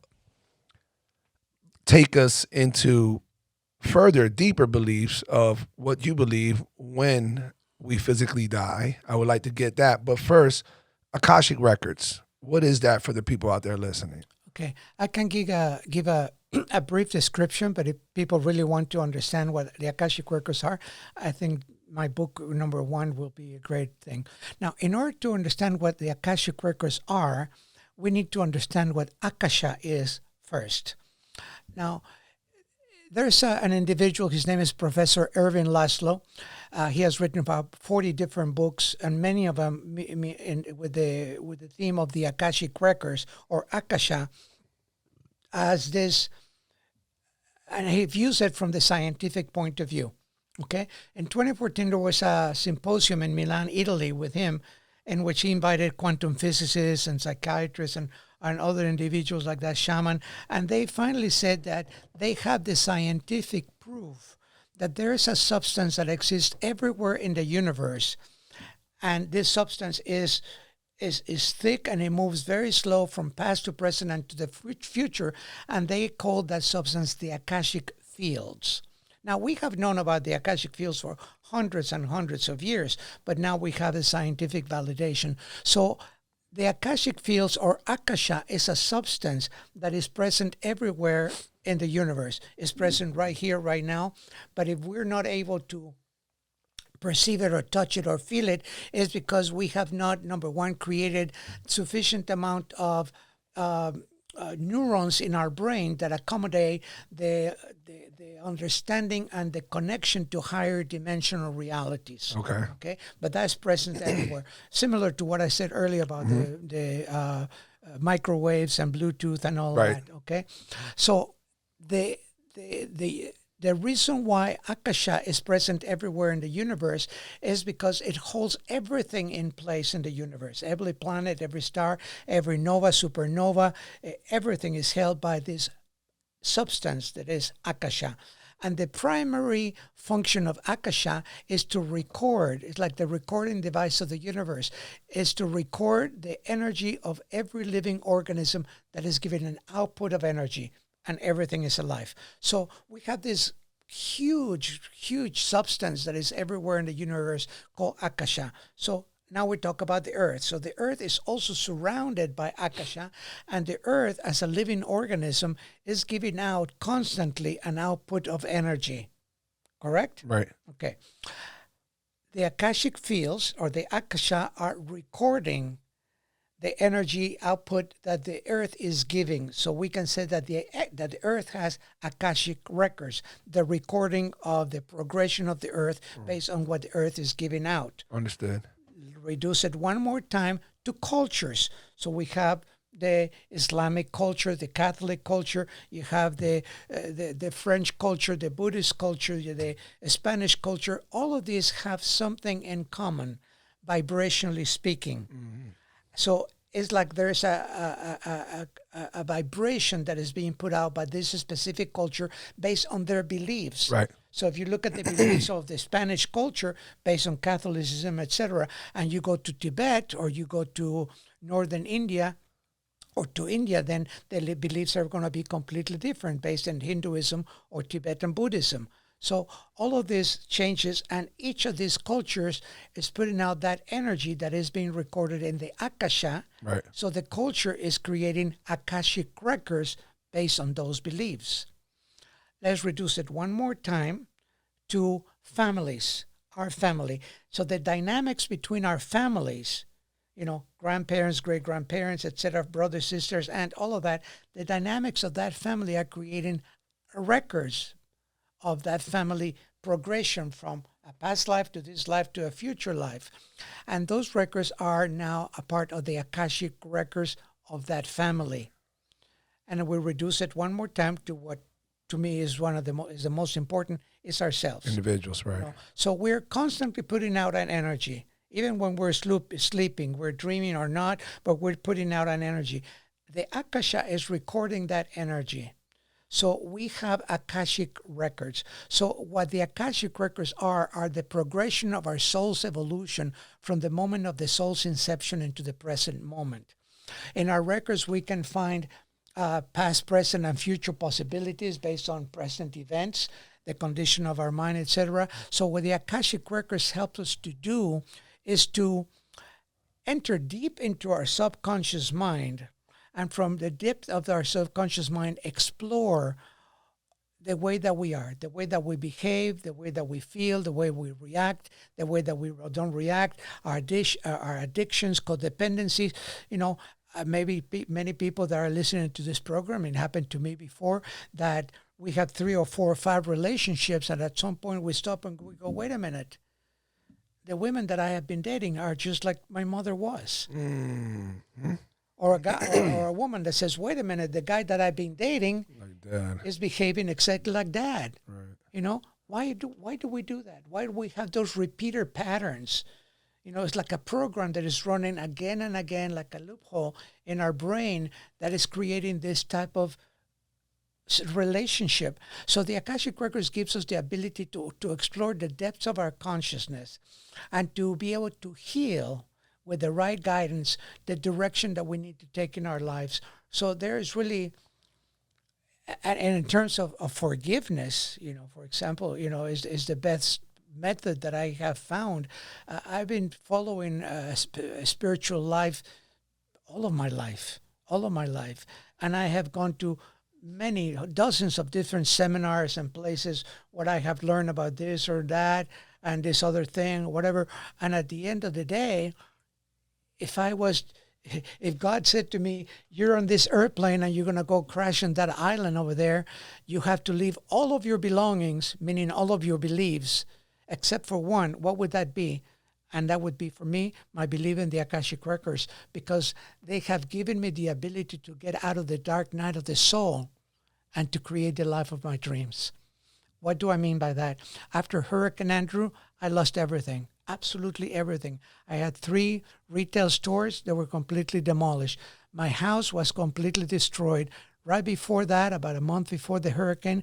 take us into further, deeper beliefs of what you believe when we physically die. I would like to get that. But first, Akashic Records. What is that for the people out there listening? Okay. I can give a brief description, but if people really want to understand what the Akashic Records are, I think my book number 1 will be a great thing. Now, in order to understand what the Akashic Records are, we need to understand what Akasha is first. Now, there's an individual, his name is Professor Ervin Laszlo. He has written about 40 different books, and many of them with the theme of the Akashic Records, or Akasha, as this, and he views it from the scientific point of view. Okay? In 2014, there was a symposium in Milan, Italy, with him, in which he invited quantum physicists and psychiatrists and other individuals like that, shaman, and they finally said that they have the scientific proof that there is a substance that exists everywhere in the universe, and this substance is thick and it moves very slow from past to present and to the future, and they call that substance the Akashic fields. Now, we have known about the Akashic fields for hundreds and hundreds of years, but now we have the scientific validation. So the Akashic fields, or Akasha, is a substance that is present everywhere in the universe. It's present right here, right now, but if we're not able to perceive it or touch it or feel it, is because we have not, number one, created sufficient amount of neurons in our brain that accommodate the understanding and the connection to higher dimensional realities. Okay. Okay, but that's present everywhere. Similar to what I said earlier about the microwaves and Bluetooth and all Right. that. Okay, so the the reason why Akasha is present everywhere in the universe is because it holds everything in place in the universe. Every planet, every star, every nova, supernova, everything is held by this substance that is Akasha. And the primary function of Akasha is to record. It's like the recording device of the universe, is to record the energy of every living organism that is giving an output of energy, and everything is alive. So we have this huge substance that is everywhere in the universe called Akasha. So now we talk about the earth. So the earth is also surrounded by Akasha, and the earth as a living organism is giving out constantly an output of energy. Correct? Right. Okay. The Akashic fields or the Akasha are recording the energy output that the earth is giving. So we can say that the earth has Akashic records, the recording of the progression of the earth based on what the earth is giving out. Understood. Reduce it one more time to cultures. So we have the Islamic culture, the Catholic culture, you have the French culture, the Buddhist culture, the Spanish culture. All of these have something in common, vibrationally speaking. Mm-hmm. So it's like there's a vibration that is being put out by this specific culture based on their beliefs. Right. So if you look at the beliefs of the Spanish culture based on Catholicism, etc., and you go to Tibet or you go to northern India or to India, then the beliefs are going to be completely different based on Hinduism or Tibetan Buddhism. So all of this changes, and each of these cultures is putting out that energy that is being recorded in the Akasha. Right. So the culture is creating Akashic records based on those beliefs. Let's reduce it one more time to families, our family. So the dynamics between our families, grandparents, great-grandparents, etc., brothers, sisters, and all of that, the dynamics of that family are creating records of that family progression from a past life to this life to a future life. And those records are now a part of the Akashic records of that family. And we'll reduce it one more time to what to me is one of is the most important, is ourselves. Individuals, right. So we're constantly putting out an energy. Even when we're sleeping, we're dreaming or not, but we're putting out an energy. The Akasha is recording that energy. So we have Akashic records. So what the Akashic records are the progression of our soul's evolution from the moment of the soul's inception into the present moment. In our records, we can find past, present, and future possibilities based on present events, the condition of our mind, etc. So what the Akashic records help us to do is to enter deep into our subconscious mind, and from the depth of our subconscious mind, explore the way that we are, the way that we behave, the way that we feel, the way we react, the way that we don't react, our addictions, codependencies. Maybe many people that are listening to this program, it happened to me before, that we have 3 or 4 or 5 relationships, and at some point we stop and we go, wait a minute. The women that I have been dating are just like my mother was. Mm-hmm. Or a guy or a woman that says, wait a minute, the guy that I've been dating is behaving exactly like dad. Right. Why do we do that? Why do we have those repeater patterns? It's like a program that is running again and again, like a loophole in our brain that is creating this type of relationship. So the Akashic Records gives us the ability to explore the depths of our consciousness and to be able to heal with the right guidance, the direction that we need to take in our lives. So there is really, and in terms of forgiveness, for example, is the best method that I have found. I've been following a spiritual life all of my life. And I have gone to dozens of different seminars and places where I have learned about this or that and this other thing, whatever. And at the end of the day, if I was If God said to me, you're on this airplane and you're going to go crash on that island over there, you have to leave all of your belongings, meaning all of your beliefs, except for one, what would that be? And that would be, for me, my belief in the Akashic Records, because they have given me the ability to get out of the dark night of the soul and to create the life of my dreams. What do I mean by that? After Hurricane Andrew, I lost everything, absolutely everything. I had 3 retail stores that were completely demolished. My house was completely destroyed. Right before that, about a month before the hurricane,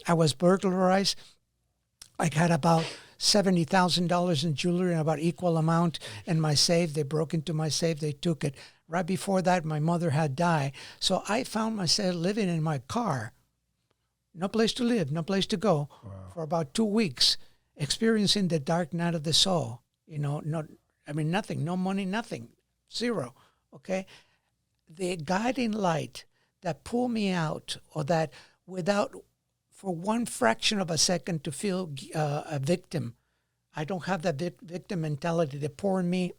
I was burglarized. I had about $70,000 in jewelry and about equal amount in my safe. They broke into my safe. They took it. Right before that, my mother had died. So I found myself living in my car. No place to live, no place to go. Wow. For about 2 weeks, experiencing the dark night of the soul. Nothing, no money, nothing, zero, okay? The guiding light that pulled me out, or that without, for one fraction of a second, to feel a victim. I don't have that victim mentality, the poor me.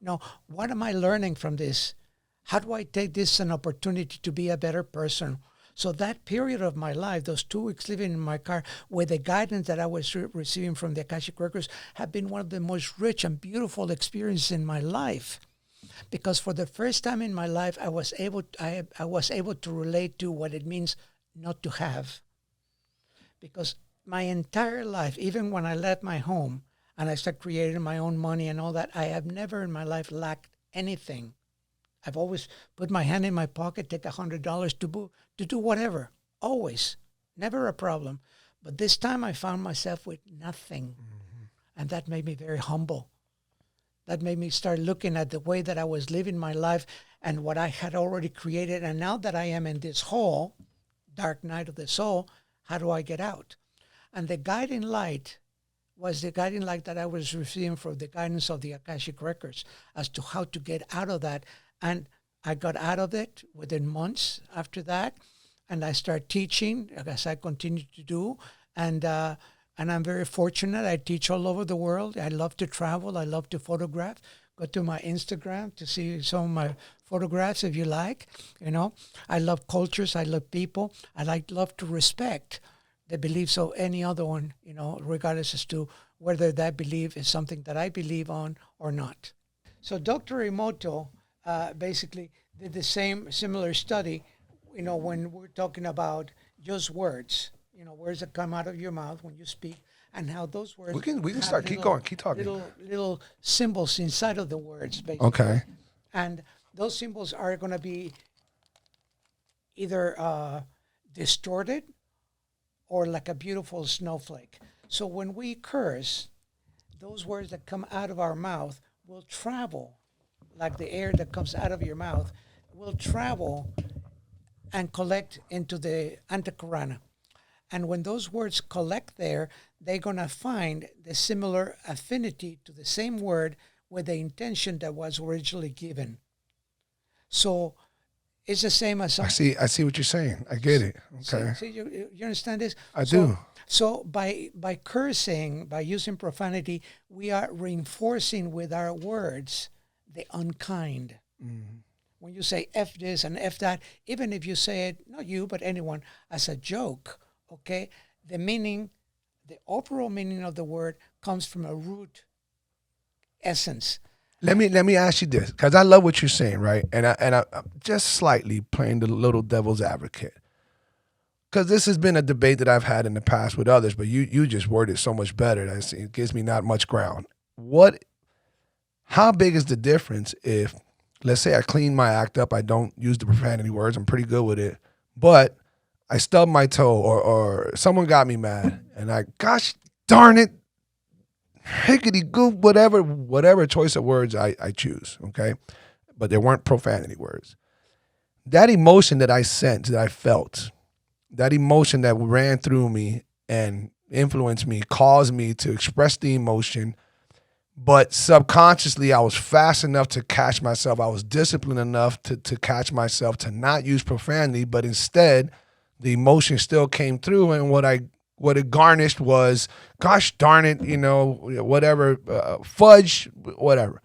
No, what am I learning from this? How do I take this as an opportunity to be a better person? So that period of my life, those 2 weeks living in my car, with the guidance that I was receiving from the Akashic Records, have been one of the most rich and beautiful experiences in my life. Because for the first time in my life, I was able to relate to what it means not to have. Because my entire life, even when I left my home and I started creating my own money and all that, I have never in my life lacked anything. I've always put my hand in my pocket, take $100 to do whatever, always, never a problem. But this time I found myself with nothing, and that made me very humble. That made me start looking at the way that I was living my life and what I had already created. And now that I am in this hole, dark night of the soul, how do I get out? And the guiding light was the guiding light that I was receiving from the guidance of the Akashic Records as to how to get out of that. And I got out of it within months after that. And I started teaching, as I continue to do. And I'm very fortunate. I teach all over the world. I love to travel. I love to photograph. Go to my Instagram to see some of my photographs if you like. I love cultures. I love people. I love to respect the beliefs of any other one, regardless as to whether that belief is something that I believe on or not. So Dr. Emoto basically did the similar study, when we're talking about just words, words that come out of your mouth when you speak, and how those words we can start. Keep going. Keep talking. Little symbols inside of the words, basically. Okay. And those symbols are going to be either distorted or like a beautiful snowflake. So when we curse, those words that come out of our mouth will travel, like the air that comes out of your mouth, will travel and collect into the Antakarana. And when those words collect there, they're going to find the similar affinity to the same word with the intention that was originally given. So it's the same as... I see what you're saying. I get it. Okay. See you understand this? I do. So by cursing, by using profanity, we are reinforcing with our words the unkind. Mm. When you say F this and F that, even if you say it, not you, but anyone, as a joke, okay, the meaning, the overall meaning of the word comes from a root essence. Let me ask you this, because I love what you're saying, right? And I'm just slightly playing the little devil's advocate, because this has been a debate that I've had in the past with others, but you just worded so much better that it gives me not much ground. How big is the difference if, let's say I clean my act up, I don't use the profanity words, I'm pretty good with it, but I stubbed my toe or someone got me mad and gosh darn it, hickety goop, whatever choice of words I choose, okay? But there weren't profanity words. That emotion that I sensed, that I felt, that emotion that ran through me and influenced me, caused me to express the emotion, but subconsciously I was fast enough to catch myself. I was disciplined enough to catch myself to not use profanity, but instead the emotion still came through, and what it garnished was, gosh darn it, whatever, fudge, whatever.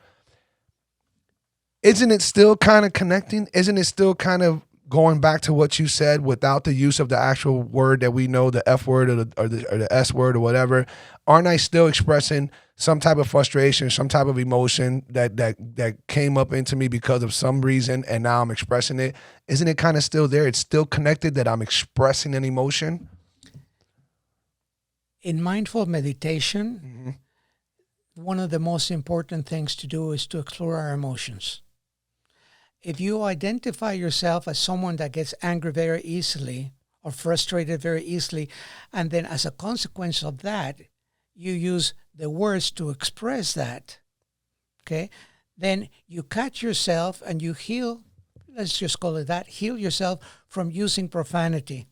isn't it still kind of connecting? Isn't it still kind of going back to what you said without the use of the actual word that we know, the F word or the S word or whatever? Aren't I still expressing some type of frustration, some type of emotion that came up into me because of some reason, and now I'm expressing it? Isn't it kind of still there? It's still connected that I'm expressing an emotion? In mindful meditation, one of the most important things to do is to explore our emotions. If you identify yourself as someone that gets angry very easily or frustrated very easily, and then as a consequence of that, you use the words to express that, okay, then you catch yourself and you heal, let's just call it that, heal yourself from using profanity.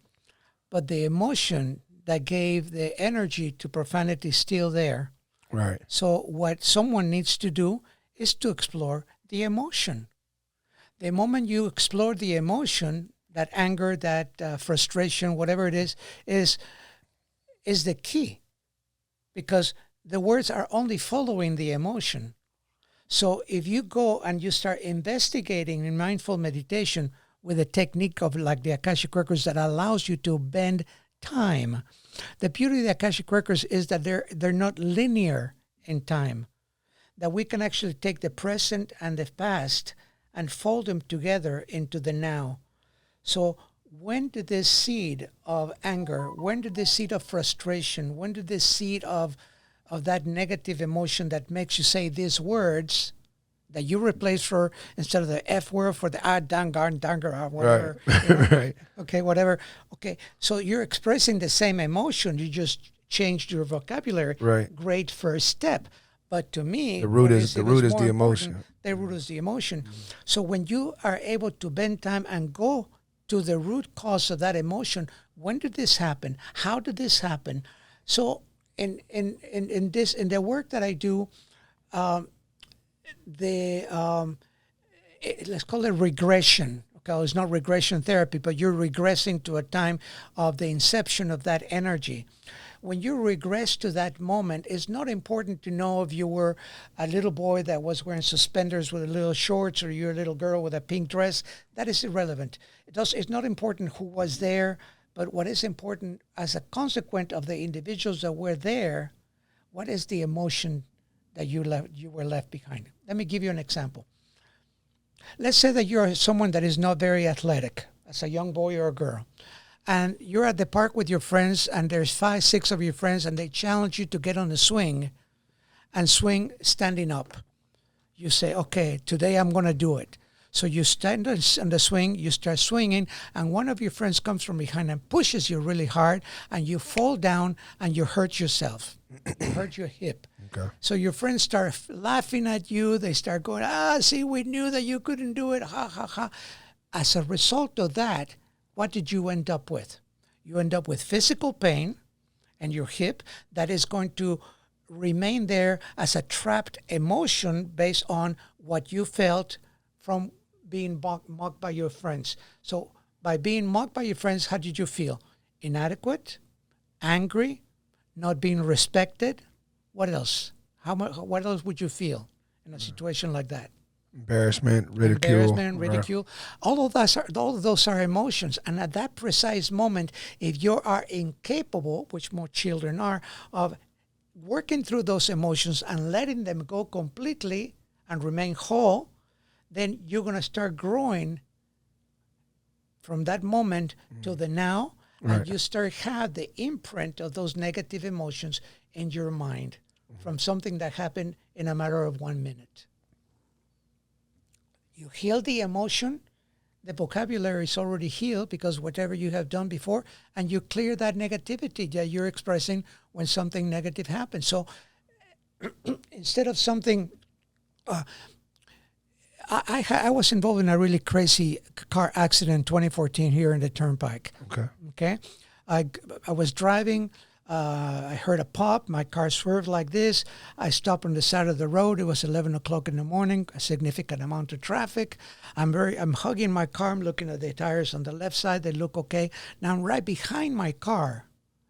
But the emotion that gave the energy to profanity is still there. Right. So what someone needs to do is to explore the emotion. The moment you explore the emotion, that anger, that frustration, whatever it is the key. Because the words are only following the emotion. So if you go and you start investigating in mindful meditation with a technique of like the Akashic Records that allows you to bend time. The beauty of the Akashic Records is that they're not linear in time. That we can actually take the present and the past and fold them together into the now. So when did this seed of anger, when did this seed of frustration, when did this seed of that negative emotion that makes you say these words that you replace for, instead of the F word, for the danger, whatever. Right. You know? Right. Okay, whatever. Okay, so you're expressing the same emotion. You just changed your vocabulary. Right. Great first step. But to me, The root is more the important, emotion. the root is the emotion. So when you are able to bend time and go to the root cause of that emotion, when did this happen? How did this happen? So in the work that I do, let's call it regression. Okay, it's not regression therapy, but you're regressing to a time of the inception of that energy. When you regress to that moment, it's not important to know if you were a little boy that was wearing suspenders with little shorts or you're a little girl with a pink dress. That is irrelevant. It's not important who was there, but what is important as a consequence of the individuals that were there, what is the emotion that you were left behind? Let me give you an example. Let's say that you're someone that is not very athletic, as a young boy or a girl. And you're at the park with your friends, and there's 5, 6 of your friends, and they challenge you to get on the swing and swing standing up. You say, okay, today I'm going to do it. So you stand on the swing, you start swinging, and one of your friends comes from behind and pushes you really hard, and you fall down and you hurt yourself. You hurt your hip. Okay. So your friends start laughing at you. They start going, see, we knew that you couldn't do it. Ha, ha, ha. As a result of that, what did you end up with? You end up with physical pain in your hip that is going to remain there as a trapped emotion based on what you felt from being mocked by your friends. So by being mocked by your friends, how did you feel? Inadequate, angry, not being respected. What else? What else would you feel in a situation like that? Embarrassment, ridicule. All of those are emotions. And at that precise moment, if you are incapable, which more children are, of working through those emotions and letting them go completely and remain whole, then you're going to start growing from that moment to the now, and you start have the imprint of those negative emotions in your mind from something that happened in a matter of 1 minute. You heal the emotion, the vocabulary is already healed because whatever you have done before, and you clear that negativity that you're expressing when something negative happens. So instead of something, I was involved in a really crazy car accident in 2014 here in the Turnpike. Okay. I was driving. I heard a pop. My car swerved like this. I stopped on the side of the road. It was 11 o'clock in the morning, a significant amount of traffic. I'm hugging my car. I'm looking at the tires on the left side. They look okay. Now I'm right behind my car,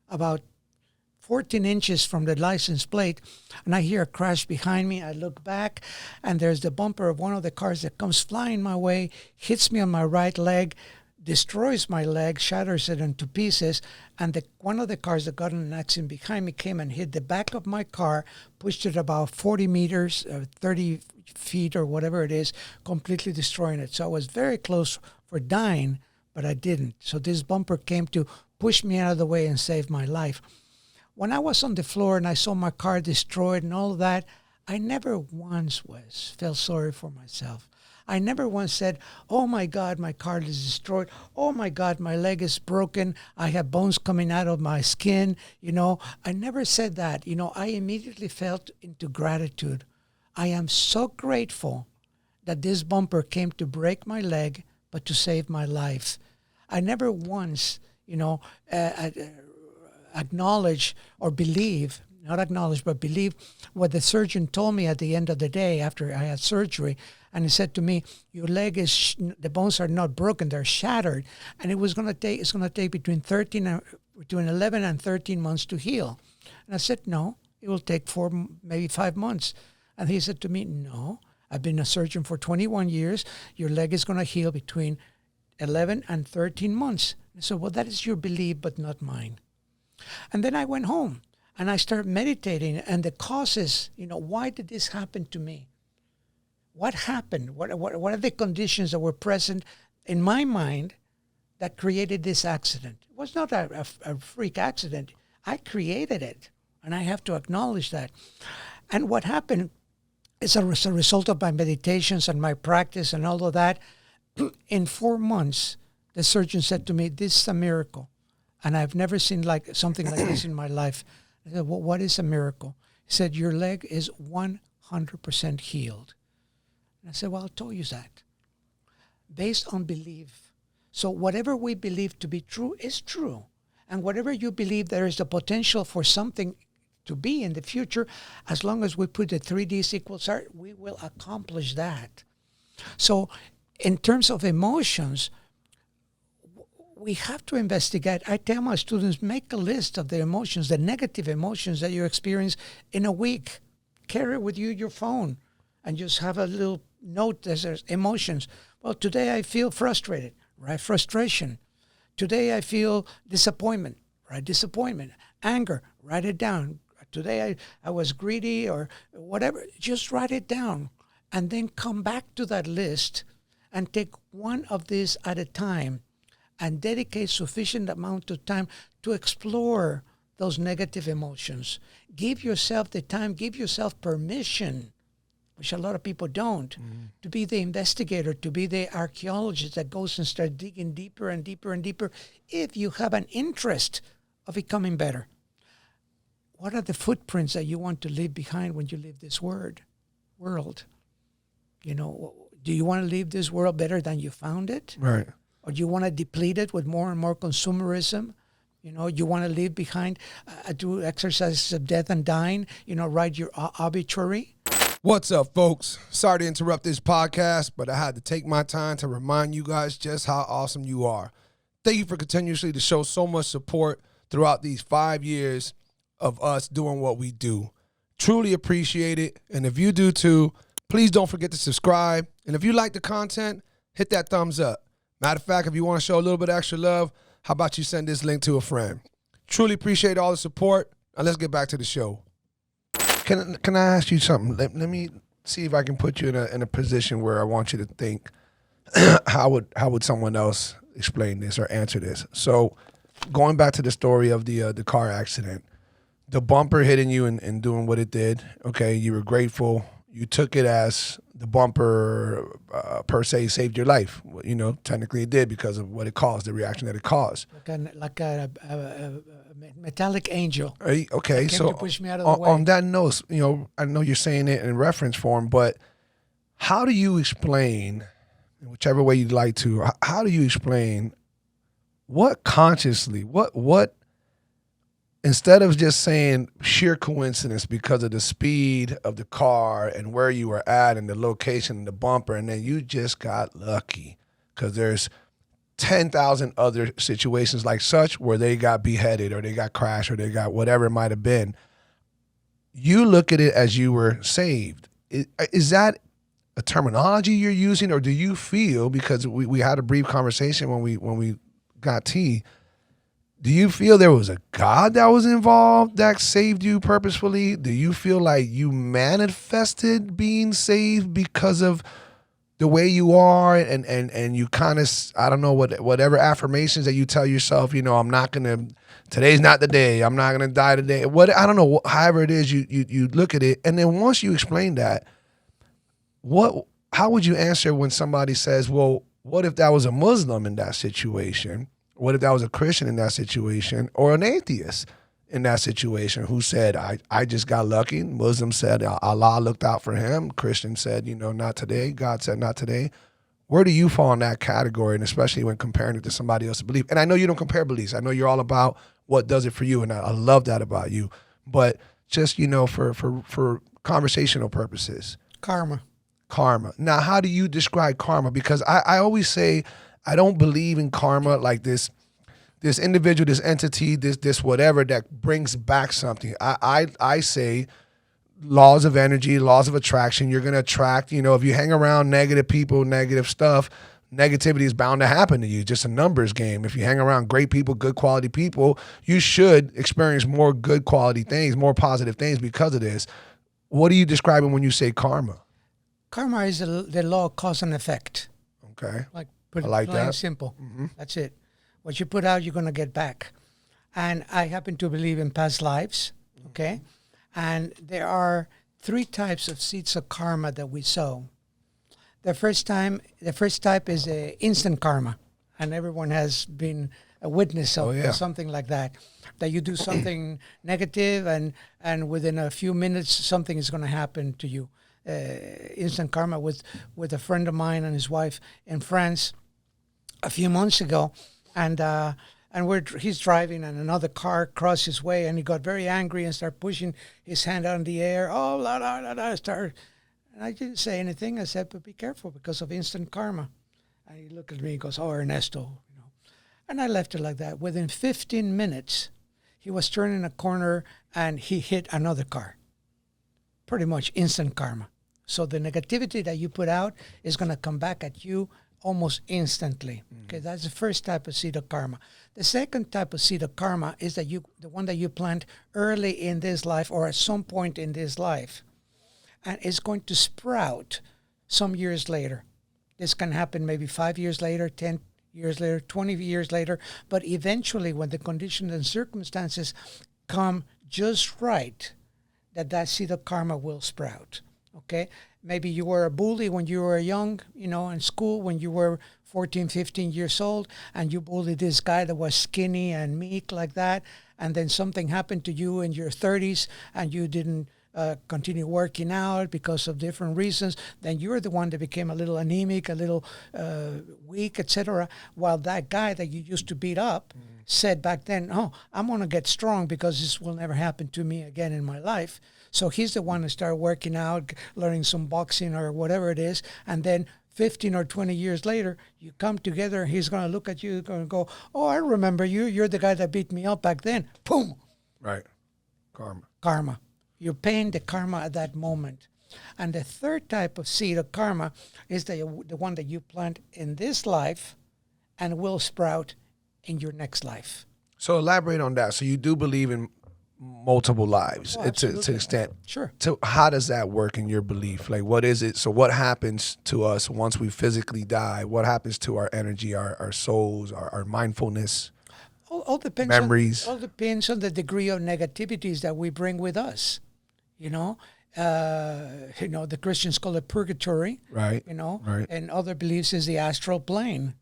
about 14 inches from the license plate, and I hear a crash behind me. I look back, and there's the bumper of one of the cars that comes flying my way, hits me on my right leg, destroys my leg, shatters it into pieces, and one of the cars that got in an accident behind me came and hit the back of my car, pushed it about 40 meters, 30 feet or whatever it is, completely destroying it. So I was very close for dying, but I didn't. So this bumper came to push me out of the way and save my life. When I was on the floor and I saw my car destroyed and all of that, I never once felt sorry for myself. I never once said, oh my God, my car is destroyed. Oh my God, my leg is broken. I have bones coming out of my skin. I never said that. I immediately felt into gratitude. I am so grateful that this bumper came to break my leg, but to save my life. I never once, acknowledge or believe, not acknowledge, but believe what the surgeon told me at the end of the day after I had surgery. And he said to me, your leg the bones are not broken, they're shattered. And it's going to take between 11 and 13 months to heal. And I said, no, it will take 4, maybe 5 months. And he said to me, no, I've been a surgeon for 21 years. Your leg is going to heal between 11 and 13 months. I said, well, that is your belief, but not mine. And then I went home and I started meditating, and the causes, why did this happen to me? What happened? What are the conditions that were present in my mind that created this accident? It was not a freak accident. I created it, and I have to acknowledge that. And what happened is as a result of my meditations and my practice and all of that, in 4 months, the surgeon said to me, this is a miracle. And I've never seen something like this in my life. I said, well, what is a miracle? He said, your leg is 100% healed. And I said, well, I told you that. Based on belief. So whatever we believe to be true is true. And whatever you believe there is the potential for something to be in the future, as long as we put the 3D sequels art, we will accomplish that. So in terms of emotions, we have to investigate. I tell my students, make a list of the emotions, the negative emotions that you experience in a week. Carry it with you, your phone, and just have a little note that says emotions. Well, today I feel frustrated, write frustration. Today I feel disappointment, write disappointment. Anger, write it down. Today I was greedy or whatever. Just write it down and then come back to that list and take one of these at a time and dedicate sufficient amount of time to explore those negative emotions. Give yourself the time, give yourself permission, which a lot of people don't, to be the investigator, to be the archaeologist that goes and starts digging deeper and deeper and deeper if you have an interest of becoming better. What are the footprints that you want to leave behind when you leave this world? Do you want to leave this world better than you found it? Right. Or do you want to deplete it with more and more consumerism? You want to leave behind, do exercises of death and dying, write your obituary. What's up, folks? Sorry to interrupt this podcast, but I had to take my time to remind you guys just how awesome you are. Thank you for continuously to show so much support throughout these 5 years of us doing what we do. Truly appreciate it. And if you do too, please don't forget to subscribe. And if you like the content, hit that thumbs up. Matter of fact, if you want to show a little bit of extra love, how about you send this link to a friend? Truly appreciate all the support. Now let's get back to the show. Can I ask you something? Let me see if I can put you in a position where I want you to think. How would someone else explain this or answer this? So, going back to the story of the car accident, the bumper hitting you and doing what it did. Okay, you were grateful. You took it as the bumper per se saved your life. Technically it did because of what it caused, the reaction that it caused. Like a metallic angel. Okay, so to push me out of the way. On that note, I know you're saying it in reference form, but how do you explain, whichever way you'd like to, how do you explain what consciously, what instead of just saying sheer coincidence because of the speed of the car and where you were at and the location and the bumper, and then you just got lucky because there's 10,000 other situations like such where they got beheaded or they got crashed or they got whatever it might have been. You look at it as you were saved. Is that a terminology you're using, or do you feel, because we had a brief conversation when we got tea, do you feel there was a God that was involved that saved you purposefully? Do you feel like you manifested being saved because of the way you are, and you kind of, I don't know, whatever affirmations that you tell yourself, I'm not gonna, today's not the day, I'm not gonna die today, I don't know, however it is you look at it, and then once you explain that, how would you answer when somebody says, well, what if that was a Muslim in that situation? What if that was a Christian in that situation, or an atheist in that situation who said, I just got lucky? Muslim said Allah looked out for him. Christian said, not today. God said not today. Where do you fall in that category, and especially when comparing it to somebody else's belief? And I know you don't compare beliefs. I know you're all about what does it for you, and I love that about you. But just, for conversational purposes. Karma. Now, how do you describe karma? Because I always say I don't believe in karma like this individual, this entity, this whatever that brings back something. I say laws of energy, laws of attraction. You're going to attract, if you hang around negative people, negative stuff, negativity is bound to happen to you. Just a numbers game. If you hang around great people, good quality people, you should experience more good quality things, more positive things because of this. What are you describing when you say karma? Karma is the law of cause and effect. Okay. Like, put I it like plain and that. simple. Mm-hmm. That's it. What you put out, you're going to get back. And I happen to believe in past lives, okay? And there are 3 types of seeds of karma that we sow. The first type is instant karma, and everyone has been a witness of something like that. That you do something negative, and within a few minutes, something is going to happen to you. Instant karma with a friend of mine and his wife in France a few months ago, and he's driving, and another car crossed his way, and he got very angry and started pushing his hand out in the air. Oh, la la la la! And I didn't say anything. I said, "But be careful because of instant karma." And he looked at me and goes, "Oh, Ernesto," And I left it like that. Within 15 minutes, he was turning a corner and he hit another car. Pretty much instant karma. So the negativity that you put out is going to come back at you almost instantly. Okay, that's the first type of seed of karma. The second type of seed of karma is the one that you plant early in this life or at some point in this life, and it's going to sprout some years later. This can happen maybe 5 years later, 10 years later, 20 years later, but eventually when the conditions and circumstances come just right, that seed of karma will sprout. Okay, maybe you were a bully when you were young, in school when you were 14, 15 years old, and you bullied this guy that was skinny and meek like that, and then something happened to you in your 30s and you didn't continue working out because of different reasons, then you're the one that became a little anemic, a little weak, etc. While that guy that you used to beat up said back then, "Oh, I'm going to get strong because this will never happen to me again in my life." So he's the one that started working out, learning some boxing or whatever it is, and then 15 or 20 years later, you come together, he's going to look at you and go, "Oh, I remember you. You're the guy that beat me up back then." Boom. Right. Karma. You're paying the karma at that moment. And the third type of seed of karma is the one that you plant in this life and will sprout in your next life. So elaborate on that. So you do believe in multiple lives to an extent. Sure. So how does that work in your belief? Like, what is it? So what happens to us once we physically die? What happens to our energy, our souls, our mindfulness? All depends memories. All depends on the degree of negativities that we bring with us. The Christians call it purgatory. Right. Right. And other beliefs is the astral plane.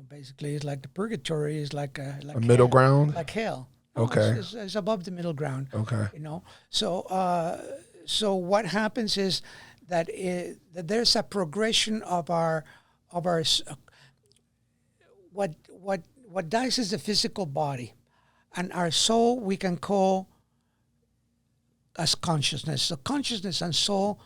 Basically, it's like the purgatory is like a middle hell, ground. like hell. Okay. It's above the middle ground. Okay. So what happens is that there's a progression of our what dies is the physical body, and our soul we can call as consciousness. So consciousness and soul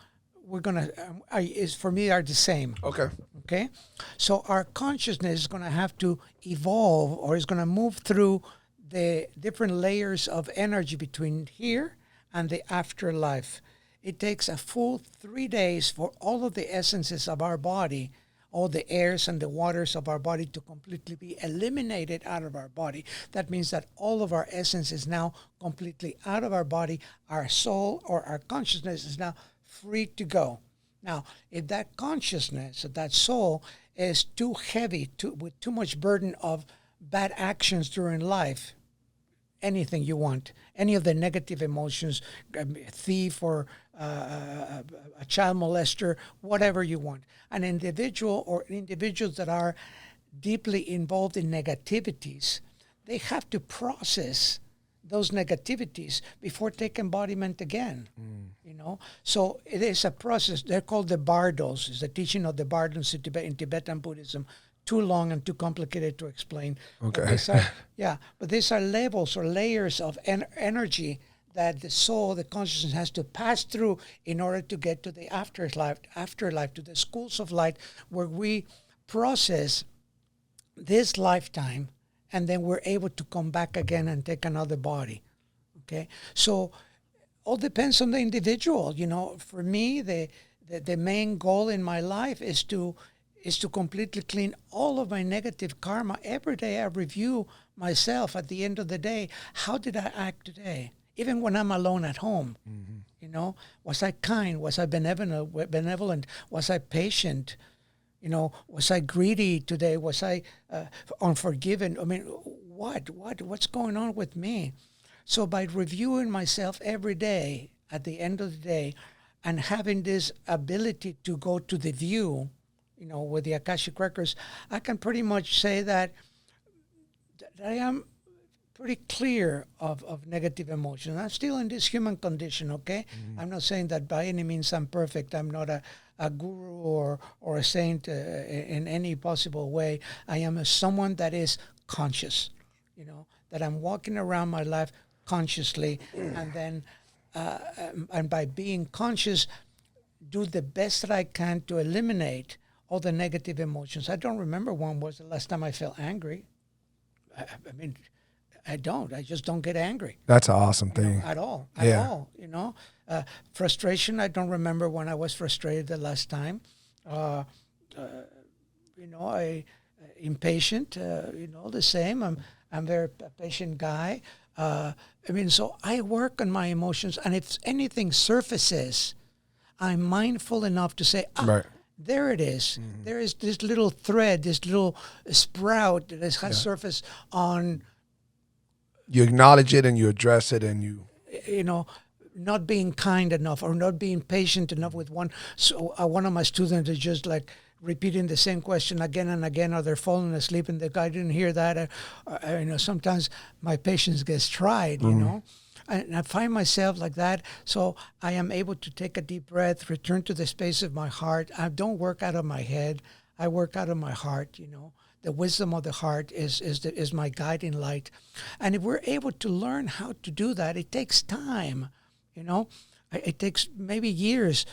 we're gonna is for me are the same. Okay. Okay, so our consciousness is going to have to evolve, or is going to move through the different layers of energy between here and the afterlife. It takes a full 3 days for all of the essences of our body, all the airs and the waters of our body, to completely be eliminated out of our body. That means that all of our essence is now completely out of our body. Our soul or our consciousness is now free to go. Now, if that consciousness, if that soul is too heavy, with too much burden of bad actions during life, anything you want, any of the negative emotions, a thief or a child molester, whatever you want, an individual or individuals that are deeply involved in negativities, they have to process those negativities before take embodiment again. You know, so it is a process. They're called the bardos. It's the teaching of the bardos in Tibetan Buddhism. Too long and too complicated to explain. Okay. But these are levels or layers of energy that the soul, the consciousness, has to pass through in order to get to the afterlife, to the schools of light, where we process this lifetime, and then we're able to come back again and take another body. Okay, so all depends on the individual. You know, for me, the main goal in my life is to completely clean all of my negative karma. Every day I review myself at the end of the day. How did I act today? Even when I'm alone at home, you know, was I kind? Was I benevolent? Was I patient? You know, was I greedy today? Was I unforgiving? I mean, what's going on with me? So by reviewing myself every day at the end of the day, and having this ability to go to the view, you know, with the Akashic Records, I can pretty much say that I am pretty clear of negative emotions. I'm still in this human condition, okay? I'm not saying that by any means I'm perfect. I'm not a guru or a saint in any possible way. I am someone that is conscious, you know, that I'm walking around my life consciously, and then and by being conscious, do the best that I can to eliminate all the negative emotions. I don't remember when was the last time I felt angry. I mean, I don't. I just don't get angry. That's an awesome thing. At all. At all. You know, frustration. I don't remember when I was frustrated the last time. You know, I impatient. You know, the same. I'm very patient guy. I mean, so I work on my emotions, and if anything surfaces, I'm mindful enough to say, Right. There it is. There is this little thread, this little sprout that has surfaced on. You acknowledge it and you address it, and you know, not being kind enough or not being patient enough with one. So one of my students is just like repeating the same question again and again, or they're falling asleep and the guy didn't hear that. You know, sometimes my patience gets tried, you know. And I find myself like that, so I am able to take a deep breath, return to the space of my heart. I don't work out of my head. I work out of my heart, you know. The wisdom of the heart is my guiding light. And if we're able to learn how to do that, it takes time, you know. It takes maybe years,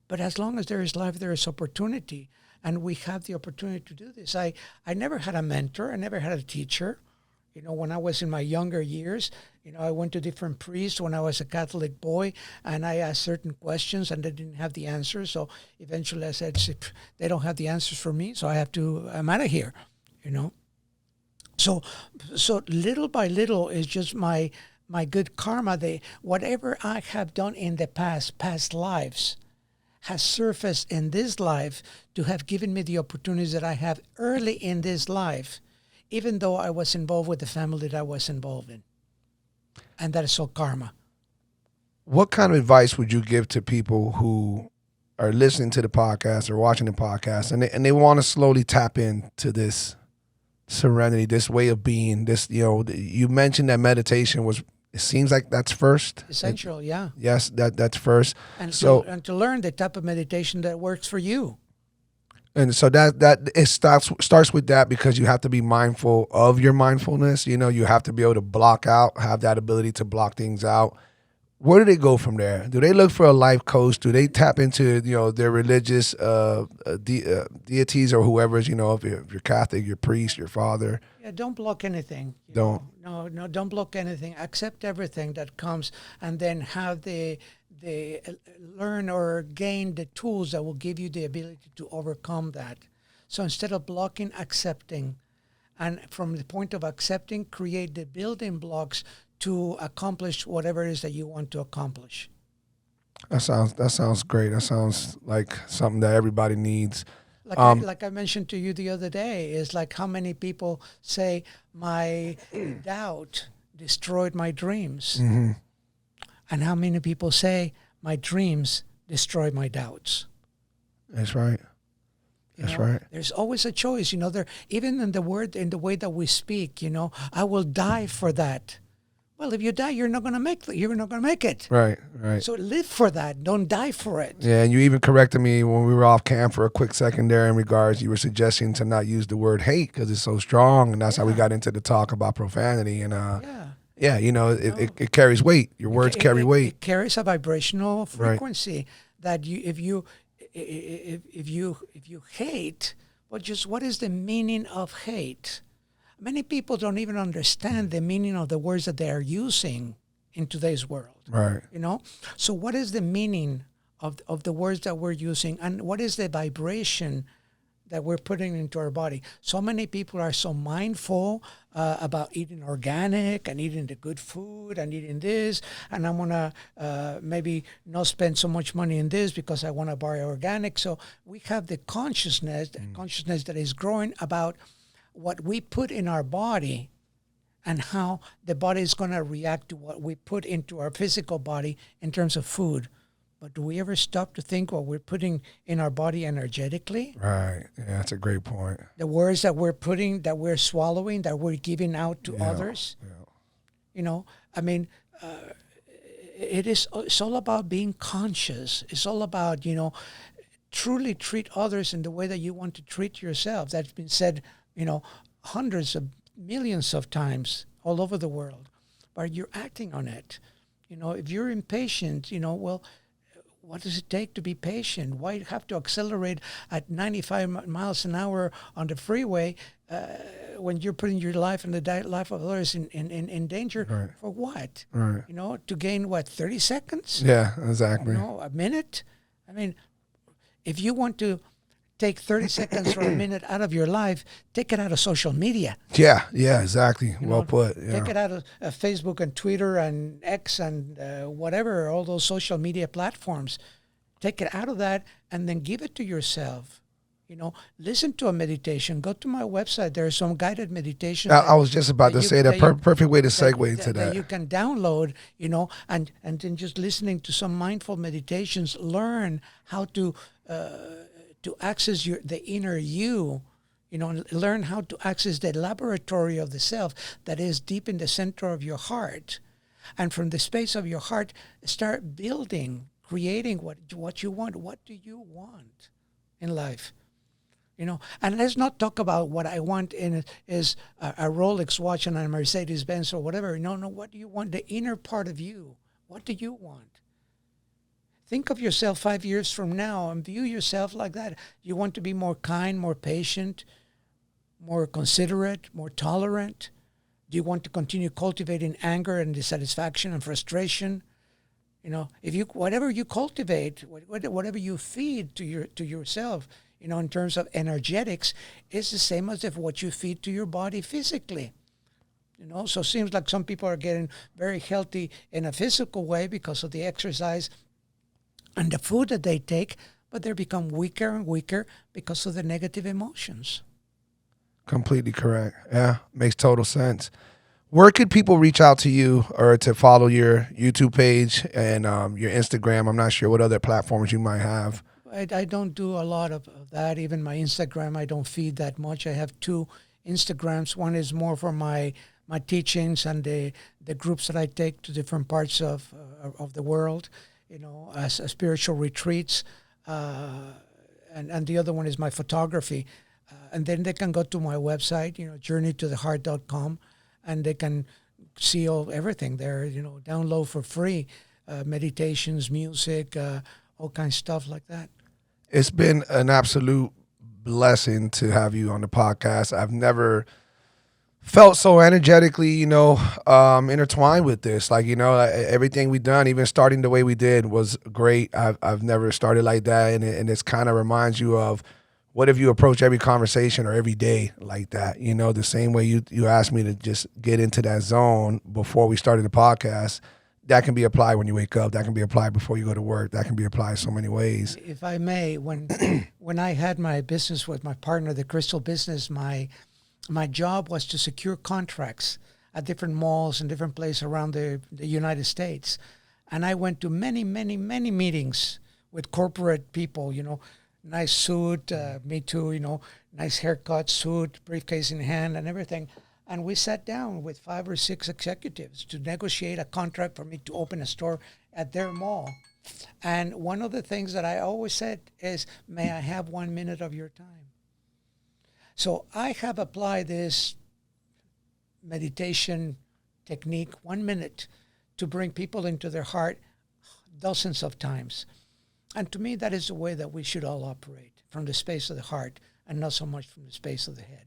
but as long as there is life, there is opportunity. And we have the opportunity to do this. I never had a mentor. I never had a teacher. You know, when I was in my younger years, you know, I went to different priests when I was a Catholic boy, and I asked certain questions, and they didn't have the answers. So eventually I said, they don't have the answers for me, so I'm out of here, you know. So little by little is just my good karma. Whatever I have done in the past lives, has surfaced in this life to have given me the opportunities that I have early in this life, even though I was involved with the family that I was involved in. And that is all karma. What kind of advice would you give to people who are listening to the podcast or watching the podcast, and they want to slowly tap into this serenity, this way of being, this, you know, you mentioned that meditation it seems like that's first. Essential, yeah. Yes, that's first. And so to learn the type of meditation that works for you. And so that it starts with that, because you have to be mindful of your mindfulness. You know, you have to be able to block out, have that ability to block things out. where do they go from there? Do they look for a life coach? Do they tap into their religious deities or whoever's if you're Catholic, your priest, your father? Yeah, don't block anything. Don't. No, don't block anything. Accept everything that comes, and then have the learn or gain the tools that will give you the ability to overcome that. So instead of blocking, accepting, and from the point of accepting, create the building blocks to accomplish whatever it is that you want to accomplish. That sounds great. That sounds like something that everybody needs. Like I mentioned to you the other day, is like how many people say my doubt destroyed my dreams, and how many people say my dreams destroyed my doubts. That's right. That's right. There's always a choice. There, even in the way that we speak. I will die for that. Well, if you die, you're not going to make it. Right, right. So live for that. Don't die for it. Yeah, and you even corrected me when we were off cam for a quick second there in regards, you were suggesting to not use the word hate because it's so strong, and that's how we got into the talk about profanity. And it carries weight. Your words carry weight. It carries a vibrational frequency that if you hate, what is the meaning of hate? Many people don't even understand the meaning of the words that they are using in today's world. Right. So what is the meaning of the words that we're using, and what is the vibration that we're putting into our body? So many people are so mindful about eating organic and eating the good food and eating this, and I'm going to maybe not spend so much money in this because I want to buy organic. So we have the consciousness that is growing about what we put in our body and how the body is going to react to what we put into our physical body in terms of food. But do we ever stop to think what we're putting in our body energetically? Right. Yeah, that's a great point. The words that we're putting, that we're swallowing, that we're giving out to others. Yeah. It's all about being conscious. It's all about, truly treat others in the way that you want to treat yourself. That's been said hundreds of millions of times all over the world, but you're acting on it. If you're impatient, well, what does it take to be patient? Why have to accelerate at 95 miles an hour on the freeway when you're putting your life and the life of others in danger? Right. For what? Right. To gain 30 seconds? Yeah, exactly. A minute? I mean, if you want to take 30 seconds or a minute out of your life, take it out of social media. Yeah, exactly. Well put. Yeah. Take it out of Facebook and Twitter and X and whatever, all those social media platforms. Take it out of that and then give it to yourself. Listen to a meditation. Go to my website. There are some guided meditations. I was just about to say that perfect way to segue into that. That you can download, and then just listening to some mindful meditations, learn how to access the inner you, learn how to access the laboratory of the self that is deep in the center of your heart. And from the space of your heart, start building, creating what you want. What do you want in life? And let's not talk about what I want is a Rolex watch and a Mercedes-Benz or whatever. No, what do you want? The inner part of you. What do you want? Think of yourself 5 years from now and view yourself like that. You want to be more kind, more patient, more considerate, more tolerant? Do you want to continue cultivating anger and dissatisfaction and frustration? Whatever you cultivate, whatever you feed to yourself, in terms of energetics, is the same as if what you feed to your body physically. So it seems like some people are getting very healthy in a physical way because of the exercise and the food that they take, but they become weaker and weaker because of the negative emotions. Completely correct. Yeah, makes total sense. Where could people reach out to you or to follow your YouTube page and your Instagram? I'm not sure what other platforms you might have. I don't do a lot of that. Even my Instagram, I don't feed that much. I have 2 Instagrams. One is more for my teachings and the groups that I take to different parts of the world, as spiritual retreats. And the other one is my photography. And then they can go to my website, journeytotheheart.com, and they can see everything there, download for free. meditations, music, all kinds of stuff like that. It's been an absolute blessing to have you on the podcast. I've never felt so energetically, intertwined with this. Like, everything we done, even starting the way we did, was great. I've never started like that, and it's kind of reminds you of what if you approach every conversation or every day like that. The same way you asked me to just get into that zone before we started the podcast. That can be applied when you wake up. That can be applied before you go to work. That can be applied so many ways. If I may, when I had my business with my partner, the crystal business, my job was to secure contracts at different malls and different places around the United States. And I went to many, many, many meetings with corporate people, nice suit, me too, nice haircut, suit, briefcase in hand and everything. And we sat down with 5 or 6 executives to negotiate a contract for me to open a store at their mall. And one of the things that I always said is, may I have 1 minute of your time? So I have applied this meditation technique, 1 minute, to bring people into their heart dozens of times. And to me, that is the way that we should all operate, from the space of the heart and not so much from the space of the head.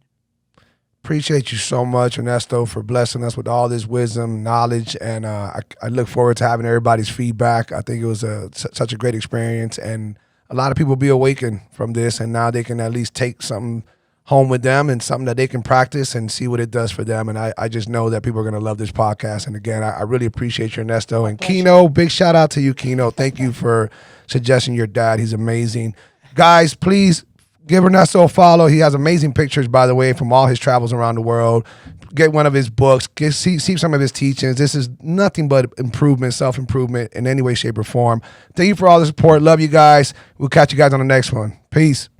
Appreciate you so much, Ernesto, for blessing us with all this wisdom, knowledge, and I look forward to having everybody's feedback. I think it was such a great experience, and a lot of people be awakened from this, and now they can at least take something home with them and something that they can practice and see what it does for them. And I just know that people are going to love this podcast. And again, I really appreciate you, Ernesto. And Kino, big shout out to you, Kino. Thank you for suggesting your dad. He's amazing. Guys, please give Ernesto a follow. He has amazing pictures, by the way, from all his travels around the world. Get one of his books. See some of his teachings. This is nothing but improvement, self-improvement in any way, shape, or form. Thank you for all the support. Love you guys. We'll catch you guys on the next one. Peace.